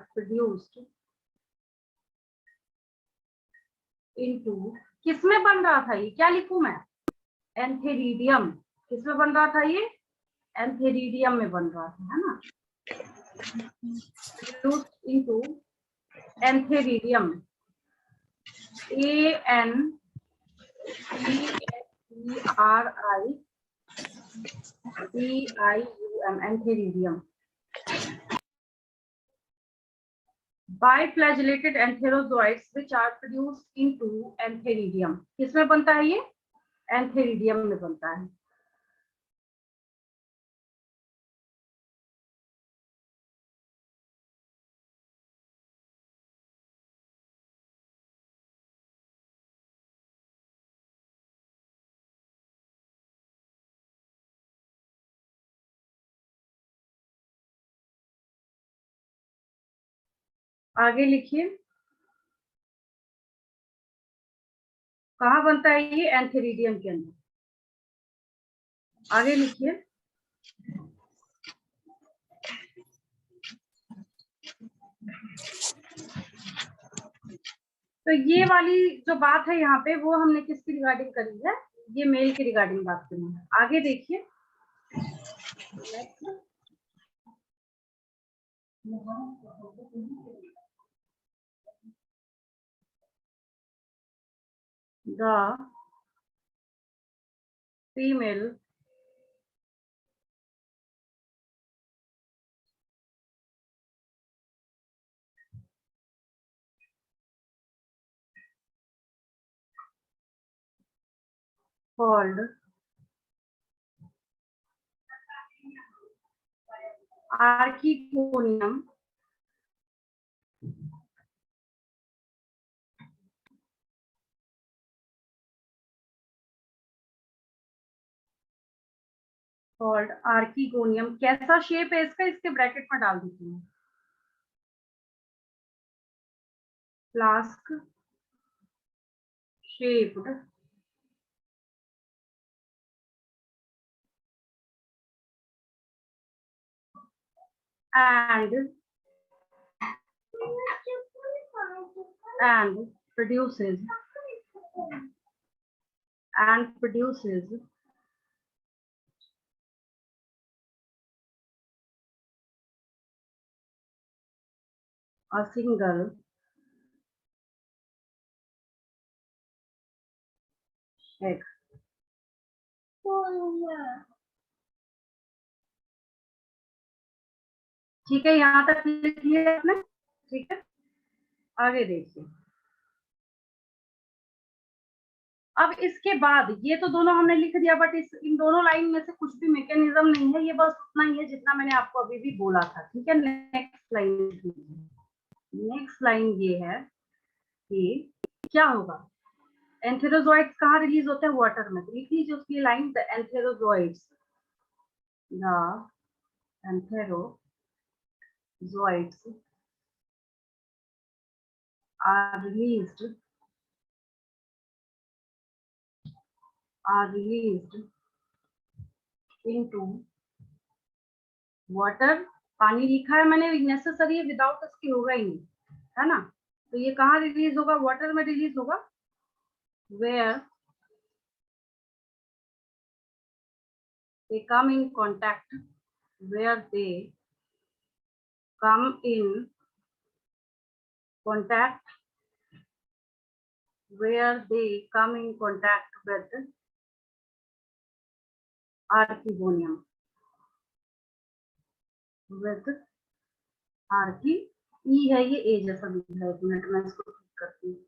produced into, किसमें बन रहा था ये? क्या लिखूं मैं? एंथेरिडियम। किसमें बन रहा था ये? एंथेरिडियम में बन रहा था, है ना? produced into antheridium, ANTHERIDIUM, antheridium. Biflagellated antherozoids which are produced into antheridium, किसमें बनता है ये? एंथेरिडियम में बनता है। आगे लिखिए, कहाँ बनता है ये? एंथेरिडियम के अंदर। आगे लिखिए, तो ये वाली जो बात है यहाँ पे, वो हमने किसकी रिगार्डिंग करी है? ये मेल की रिगार्डिंग बात करनी है। आगे देखिए, द फीमेल called archegonium कैसा शेप है इसका? इसके ब्रैकेट में डाल देती हूँ। Flask shaped and produces a single egg। ठीक है, यहाँ तक लिख लिया आपने? ठीक है, आगे देखिए। अब इसके बाद ये तो दोनों हमने लिख दिया, बट इन दोनों लाइन में से कुछ भी मैकेनिज्म नहीं है, ये बस उतना ही है जितना मैंने आपको अभी भी बोला था। ठीक है, नेक्स्ट लाइन ये है कि क्या होगा? एंथेरोजोइड्स कहाँ रिलीज होते हैं? वाटर में। तो लिख लीजिए उसकी line, the antherozoids are released into water। पानी लिखा है मैंने, नेसेसरी है, विदाउट इसकी होगा ही नहीं, है ना? तो ये कहाँ रिलीज होगा? वाटर में रिलीज होगा। Where they come in contact, where they come in contact, where they come in contact with archegonium, with archi, ई है ये ए जैसा दिख रहा है, एक मिनट में इसको ठीक करती हूँ,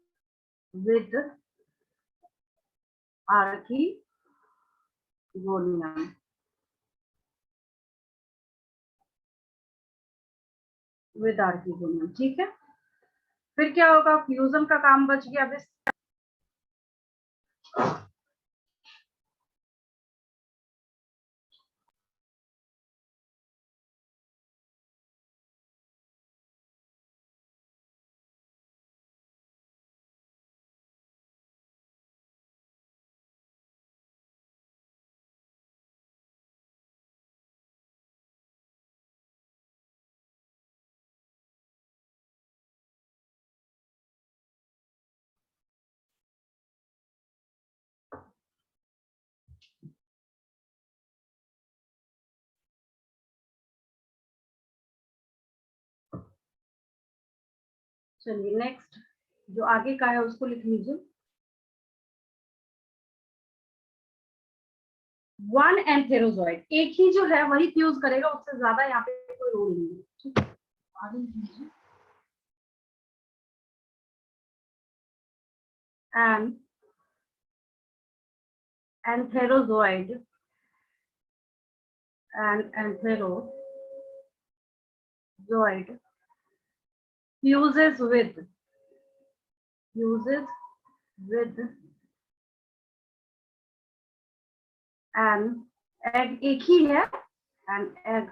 with archegonium, with archegonium, ठीक है। फिर क्या होगा? फ्यूजन का काम बच गया। अब चलिए नेक्स्ट जो आगे का है उसको लिख लीजिए। वन एंथेरोजॉइड, एक ही जो है वही फ्यूज करेगा, उससे ज्यादा यहाँ पे कोई रोल नहीं है, ठीक है। आगे लिख लीजिए। And antherozoid and antherozoid fuses with an egg, एक ही है, an egg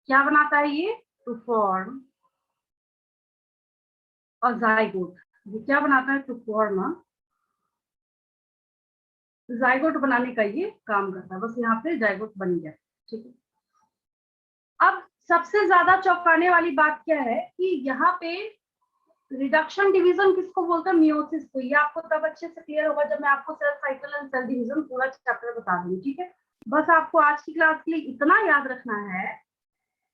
क्या बनाता है ये? to form a zygote, ये क्या बनाता है? to form a zygote, बनाने का ये काम करता है। बस यहाँ पे zygote बन गया, ठीक है। अब सबसे ज्यादा चौंकाने वाली बात क्या है कि यहाँ पे रिडक्शन डिवीजन किसको बोलते हैं? मियोसिस को। ये आपको तब अच्छे से क्लियर होगा जब मैं आपको cell cycle and cell division पूरा चैप्टर बता दूंगी, ठीक है। बस आपको आज की क्लास के लिए इतना याद रखना है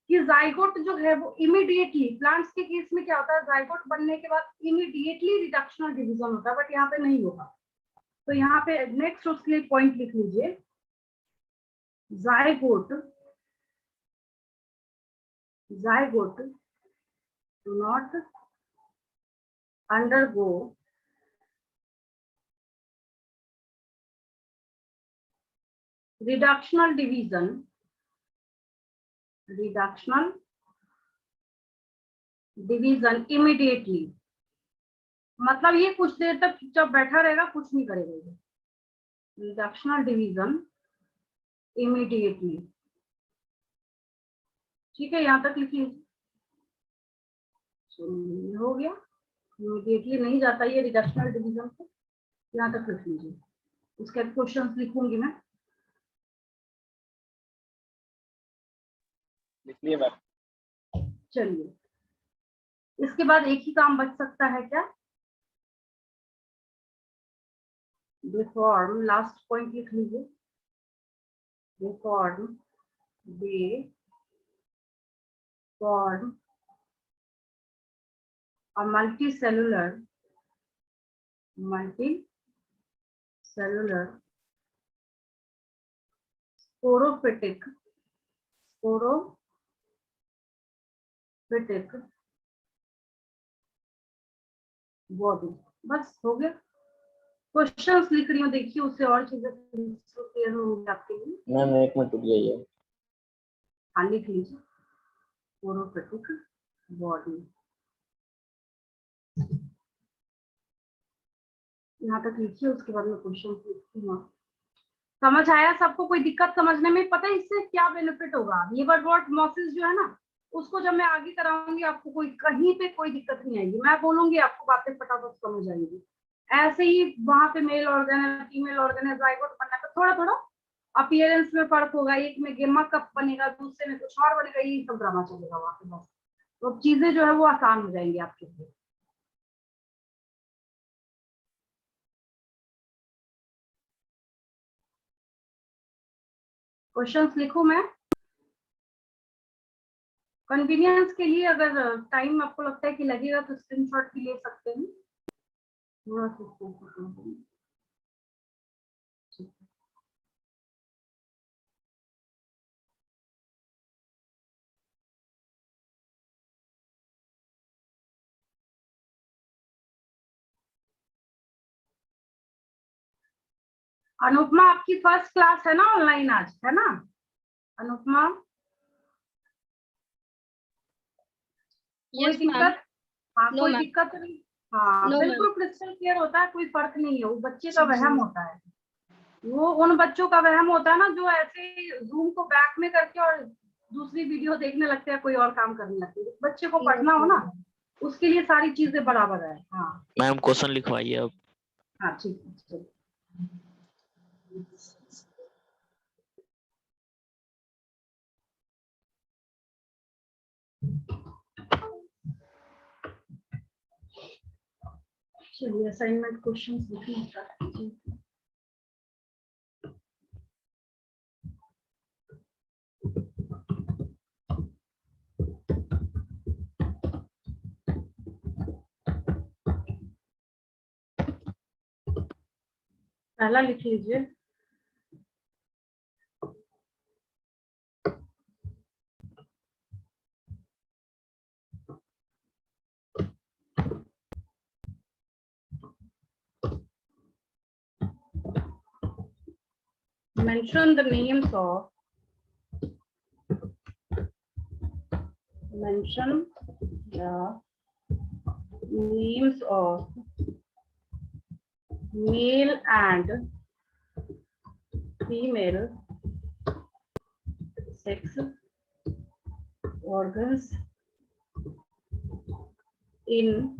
कि जाइगोट जो है वो इमीडिएटली, प्लांट्स के केस में क्या होता है, जाइगोट बनने के बाद इमीडिएटली रिडक्शनल डिवीजन होता है, बट यहाँ पे नहीं होगा। तो यहाँ पे नेक्स्ट उसके लिए पॉइंट लिख लीजिए, zygote do not undergo reductional division immediately, मतलब ये कुछ देर तक चुपचाप बैठा रहेगा, कुछ नहीं करेगा। रिडक्शनल डिवीजन इमीडिएटली, ठीक है, यहाँ तक लिख लीजिए। हो गया, इमीडिएटली नहीं जाता ये रिडक्शनल डिवीजन को, यहाँ तक लिख लीजिए। उसके क्वेश्चंस लिखूंगी मैं, लिख लिए मैम। चलिए इसके बाद एक ही काम बच सकता है क्या? डिफॉर्म, लास्ट पॉइंट लिख लीजिए, deform they form a multicellular sporophytic body. बस हो गया। क्वेश्चंस लिख रही हूँ, देखिए उससे और चीजें क्लियर होंगी आपके लिए। मैम एक मिनट रुक जाइए। हाँ लिख लीजिए, स्पोरोफिटिक बॉडी, यहाँ तक लिखिए, उसके बाद में क्वेश्चन लिखती हूँ। समझ आया सबको? कोई दिक्कत समझने में? पता है इससे क्या बेनिफिट होगा? लिवर रॉट मॉसिस जो है ना, उसको जब मैं आगे कराऊंगी आपको कोई कहीं पे कोई दिक्कत नहीं आएगी, मैं बोलूंगी आपको बातें फटाफट समझ आएंगी। ऐसे ही वहां पे मेल ऑर्गन है, फीमेल ऑर्गन है, जाइगोट बनना है, तो थोड़ा थोड़ा अपीयरेंस में फर्क होगा, एक में गेमा कप बनेगा, दूसरे में कुछ और बनेगा, ये सब ड्रामा चलेगा वहां पे। बस तो चीजें जो है वो आसान हो जाएंगी आपके लिए। क्वेश्चंस लिखूं मैं? कन्वीनियंस के लिए अगर टाइम आपको लगता है कि लगेगा तो स्क्रीनशॉट भी ले सकते हैं। थोड़ा सा focus करो। अनुपमा, आपकी फर्स्ट क्लास है ना ऑनलाइन आज, है ना अनुपमा? कोई Yes, ma'am. दिक्कत? हाँ, No, कोई ma'am. दिक्कत नहीं। हाँ, No, बिल्कुल क्रिस्टल क्लियर होता है, कोई फर्क नहीं है। वो बच्चे का वहम होता है, वो उन बच्चों का वहम होता है ना जो ऐसे जूम को बैक में करके और दूसरी वीडियो देखने लगते हैं, कोई और काम करने लगते हैं। बच्चे को पढ़ना हो ना, उसके लिए सारी चीजें बराबर है। हाँ मैम क्वेश्चन लिखवाइए अब। हाँ, ठीक है, चलो। चलिए असाइनमेंट क्वेश्चंस लिखिए। पहला लिख लीजिए। Mention the names of male and female sex organs in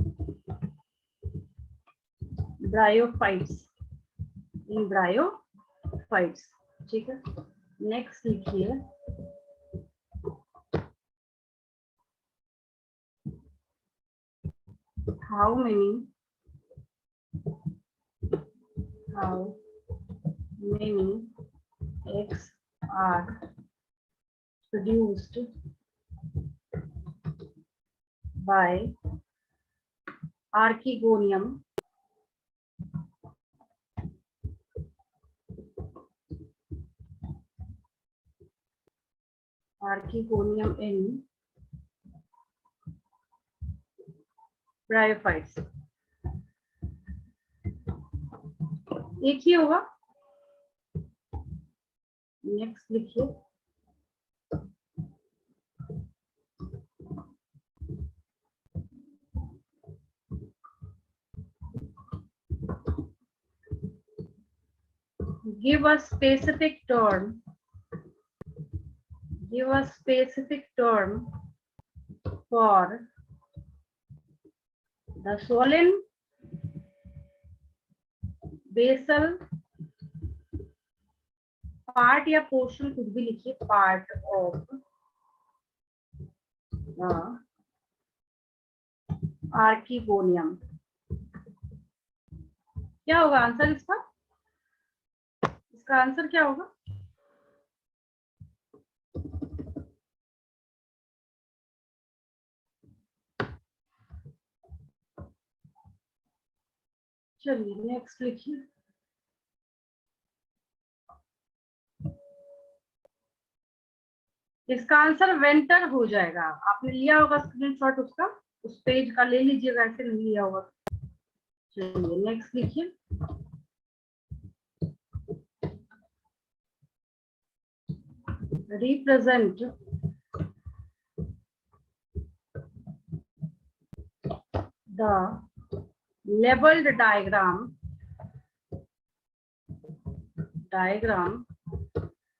bryophytes। ठीक है, नेक्स्ट लिखिए। how many eggs are produced by archegonium in bryophytes? एक ही होगा। नेक्स्ट लिखिए। give a specific term for the swollen basal part या portion, कुछ भी लिखिए, पार्ट ऑफ आर्कीगोनियम। क्या होगा आंसर इसका? इसका आंसर क्या होगा? चलिए नेक्स्ट लिखिए। इसका आंसर वेंटर हो जाएगा। आपने लिया होगा स्क्रीनशॉट उसका, उस पेज का ले लीजिएगा, ऐसे नहीं लिया होगा। चलिए नेक्स्ट लिखिए। Represent the labeled diagram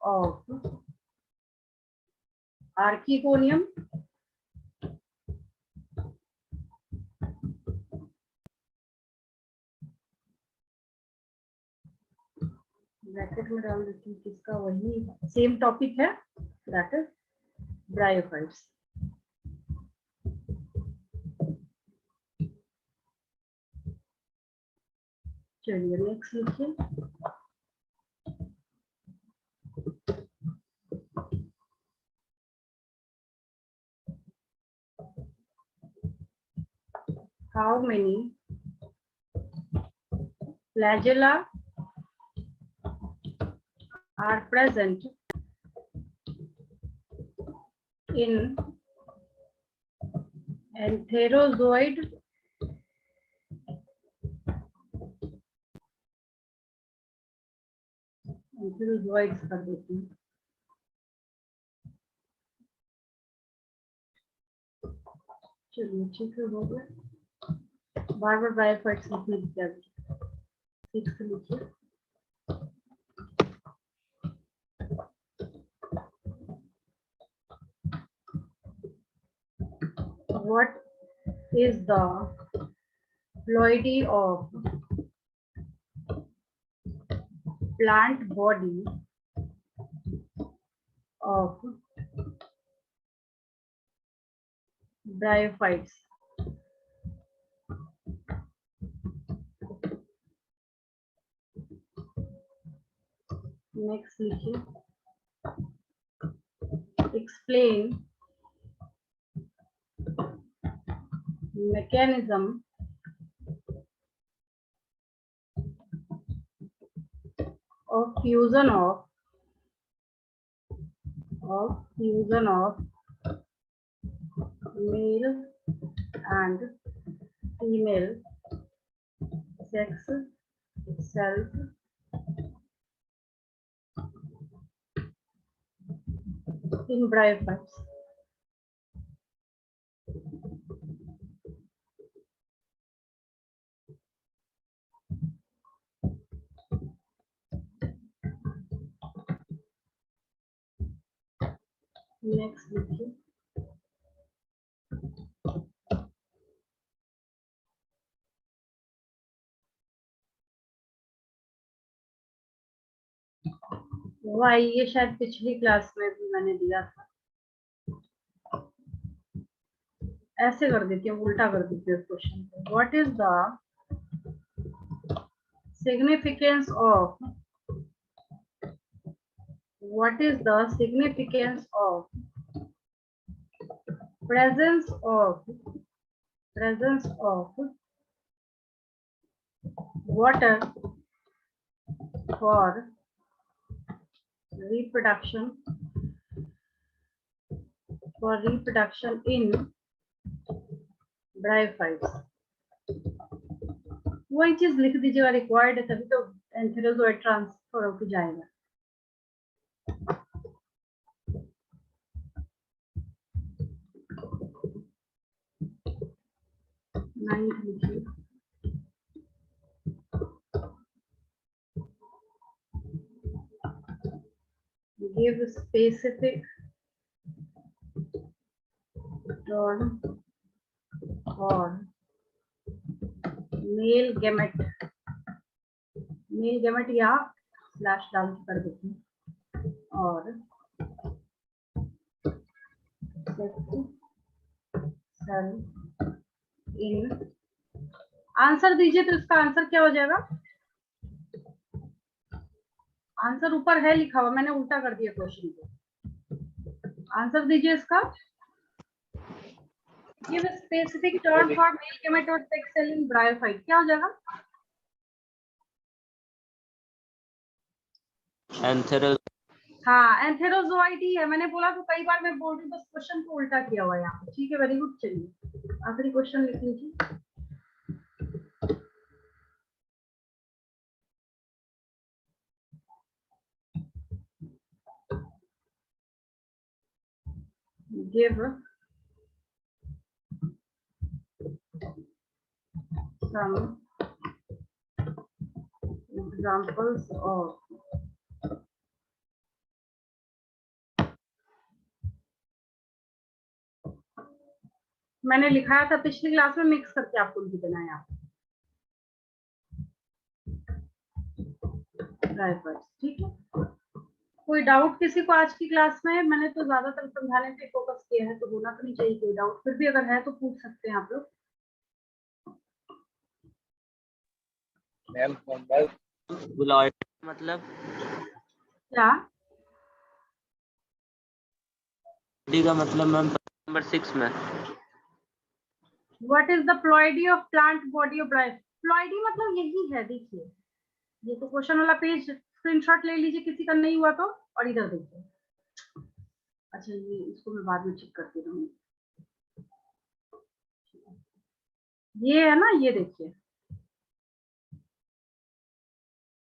of archegonium bracket में डाल देती हूँ, किसका, वही सेम टॉपिक है, दैट इज ब्रायोफाइट्स। चलिए नेक्स्ट लिखिए। how many flagella are present in antherozoid कर देती हूँ। चलिए ठीक है, हो गया। बार बार ब्रायोफाइट्स लिखने की क्या जरूरत है? ठीक से लिखिए। What is the ploidy of plant body of bryophytes? Next लिखिए। Explain mechanism of fusion of male and female sex cells in bryophytes. Next लिखिए। वाई, ये शायद पिछली क्लास में भी मैंने दिया था। ऐसे कर देती हूँ, उल्टा कर देती हूँ क्वेश्चन को। What is the significance of presence of water for reproduction in bryophytes? वही चीज लिख दीजिएगा, रिक्वायर्ड है तभी तो एंथेरोजोइड ट्रांसफर होकर जाएगा। नाइन्थ लिखिए। Give specific term for male gamete या स्लैश डाल के कर देती हूँ, और सेल इन। आंसर दीजिए तो इसका आंसर क्या हो जाएगा? आंसर ऊपर है लिखा हुआ, मैंने उल्टा कर दिया क्वेश्चन को। आंसर दीजिए इसका। Give a specific term for male gamete और sex cell in bryophyte, क्या हो जाएगा? हाँ, एंथेरोजोइड ही है। मैंने बोला तो कई बार मैं बोल रही हूँ, बस क्वेश्चन को उल्टा किया हुआ है यहाँ पे। ठीक है, वेरी गुड। चलिए आखिरी क्वेश्चन लिख लीजिए। Give some examples of मैंने लिखाया था पिछली क्लास में, मिक्स करके आपको लिख देना है यहाँ। ठीक है, कोई डाउट किसी को आज की क्लास में? मैंने तो ज्यादातर समझाने पे फोकस किया है, तो होना तो नहीं चाहिए कोई डाउट। फिर भी अगर है तो पूछ सकते हैं आप लोग। मैम मतलब क्या का मतलब मैम नंबर 6 में what is the ploidy of plant body of ब्रायो? Ploidy मतलब यही है, देखिए ये तो क्वेश्चन वाला पेज स्क्रीनशॉट ले लीजिए, किसी का नहीं हुआ तो, और इधर देखिए। अच्छा ये इसको मैं बाद में चेक करती रहूंगी। ये है ना, ये देखिए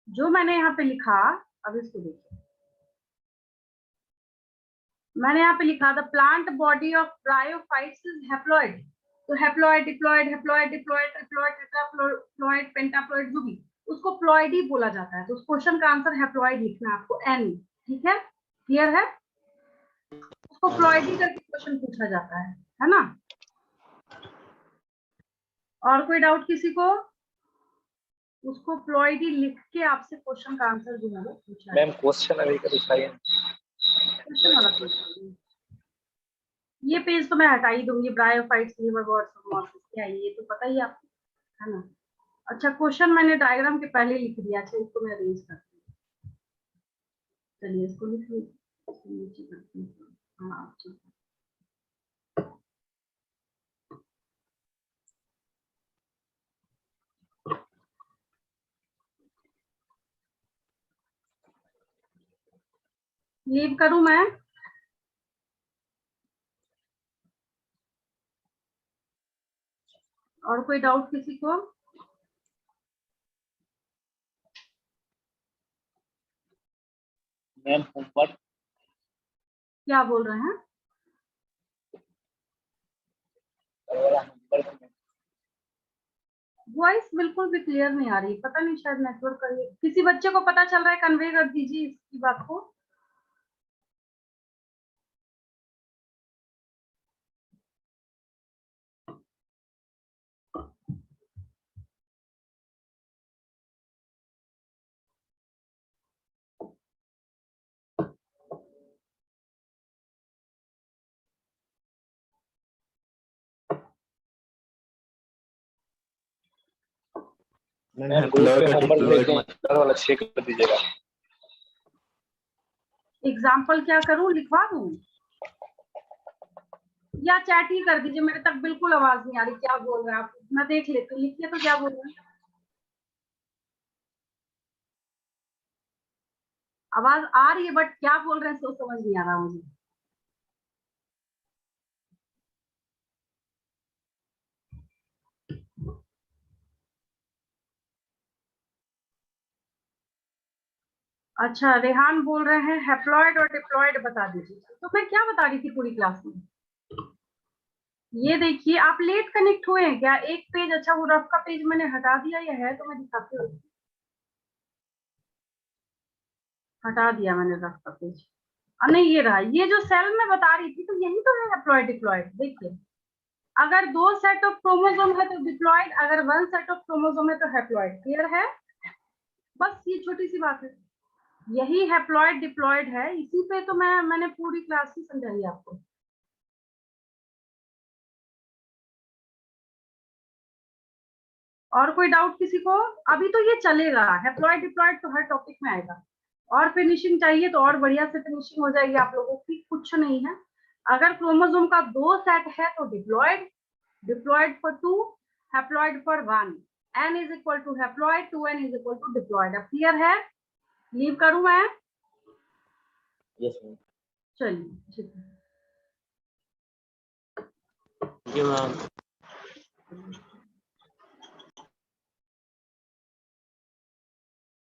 जो मैंने यहाँ पे लिखा, अब इसको देखिए, मैंने यहाँ पे लिखा the plant body of bryophytes is haploid. तो haploid, diploid, haploid, diploid, triploid, tetraploid, pentaploid, जो भी, उसको प्लॉइडी बोला जाता है। तो उस क्वेश्चन का आंसर हैप्लॉइड लिखना है आपको, एन। ठीक है, क्लियर है? उसको प्लॉइडी करके क्वेश्चन पूछा जाता है ना? और कोई डाउट किसी को? उसको प्लॉइडी लिख के आपसे क्वेश्चन का आंसर जो है वो पूछा मैम क्वेश्चन अभी का दिखाइए। क्वेश्चन वाला पेज, ये पेज तो मैं हटा ही दूंगी। ब्रायोफाइट्स, लिवर क्या है ये तो पता ही आपको है ना। अच्छा क्वेश्चन मैंने डायग्राम के पहले लिख दिया। अच्छा इसको मैं अरेंज करती हूँ, चलिए इसको लिख लीजिए। हाँ ठीक है। लीव करूं मैं? और कोई डाउट किसी को? मैम होमवर्क क्या बोल रहे हैं? वॉइस बिल्कुल भी क्लियर नहीं आ रही, पता नहीं शायद नेटवर्क का। किसी बच्चे को पता चल रहा है, कन्वे कर दीजिए इसकी बात को। मैम ग्रुप पे होमवर्क भेज दें, वाला चेक कर दीजिएगा। एग्जाम्पल क्या करूं, लिखवा दूं या चैट ही कर दीजिए? मेरे तक बिल्कुल आवाज नहीं आ रही, क्या बोल रहे हैं आप? मैं देख लेती हूँ, लिखिए तो क्या बोल रहे हैं। आवाज आ रही है बट क्या बोल रहे हैं तो समझ नहीं आ रहा मुझे। अच्छा रेहान बोल रहे हैं हैप्लॉइड और डिप्लॉइड बता दीजिए। तो मैं क्या बता रही थी पूरी क्लास में? ये देखिए आप लेट कनेक्ट हुए हैं क्या? एक पेज, अच्छा वो रफ का पेज मैंने हटा दिया, या है तो मैं दिखाती हूँ। हटा दिया मैंने रफ का पेज। नहीं ये रहा, ये जो सेल में बता रही थी, तो यही तो है हैप्लॉइड डिप्लॉइड। देखिए अगर 2 सेट ऑफ क्रोमोसोम है तो डिप्लॉइड, अगर 1 सेट ऑफ क्रोमोसोम है तो हैप्लॉइड। क्लियर है? बस ये छोटी सी बात है, यही हैप्लॉइड डिप्लॉइड है। इसी पे तो मैंने पूरी क्लास ही समझाई आपको। और कोई डाउट किसी को? अभी तो ये चलेगा, हैप्लॉइड डिप्लॉइड तो हर टॉपिक में आएगा। और फिनिशिंग चाहिए तो और बढ़िया से फिनिशिंग हो जाएगी आप लोगों की। कुछ नहीं है, अगर क्रोमोसोम का 2 सेट है तो diploid, diploid for 2, haploid for 1। n is equal to haploid, 2n is equal to diploid. अब क्लियर है? लीव करूं मैं? Yes ma'am. चलिए ठीक है। Thank you ma'am.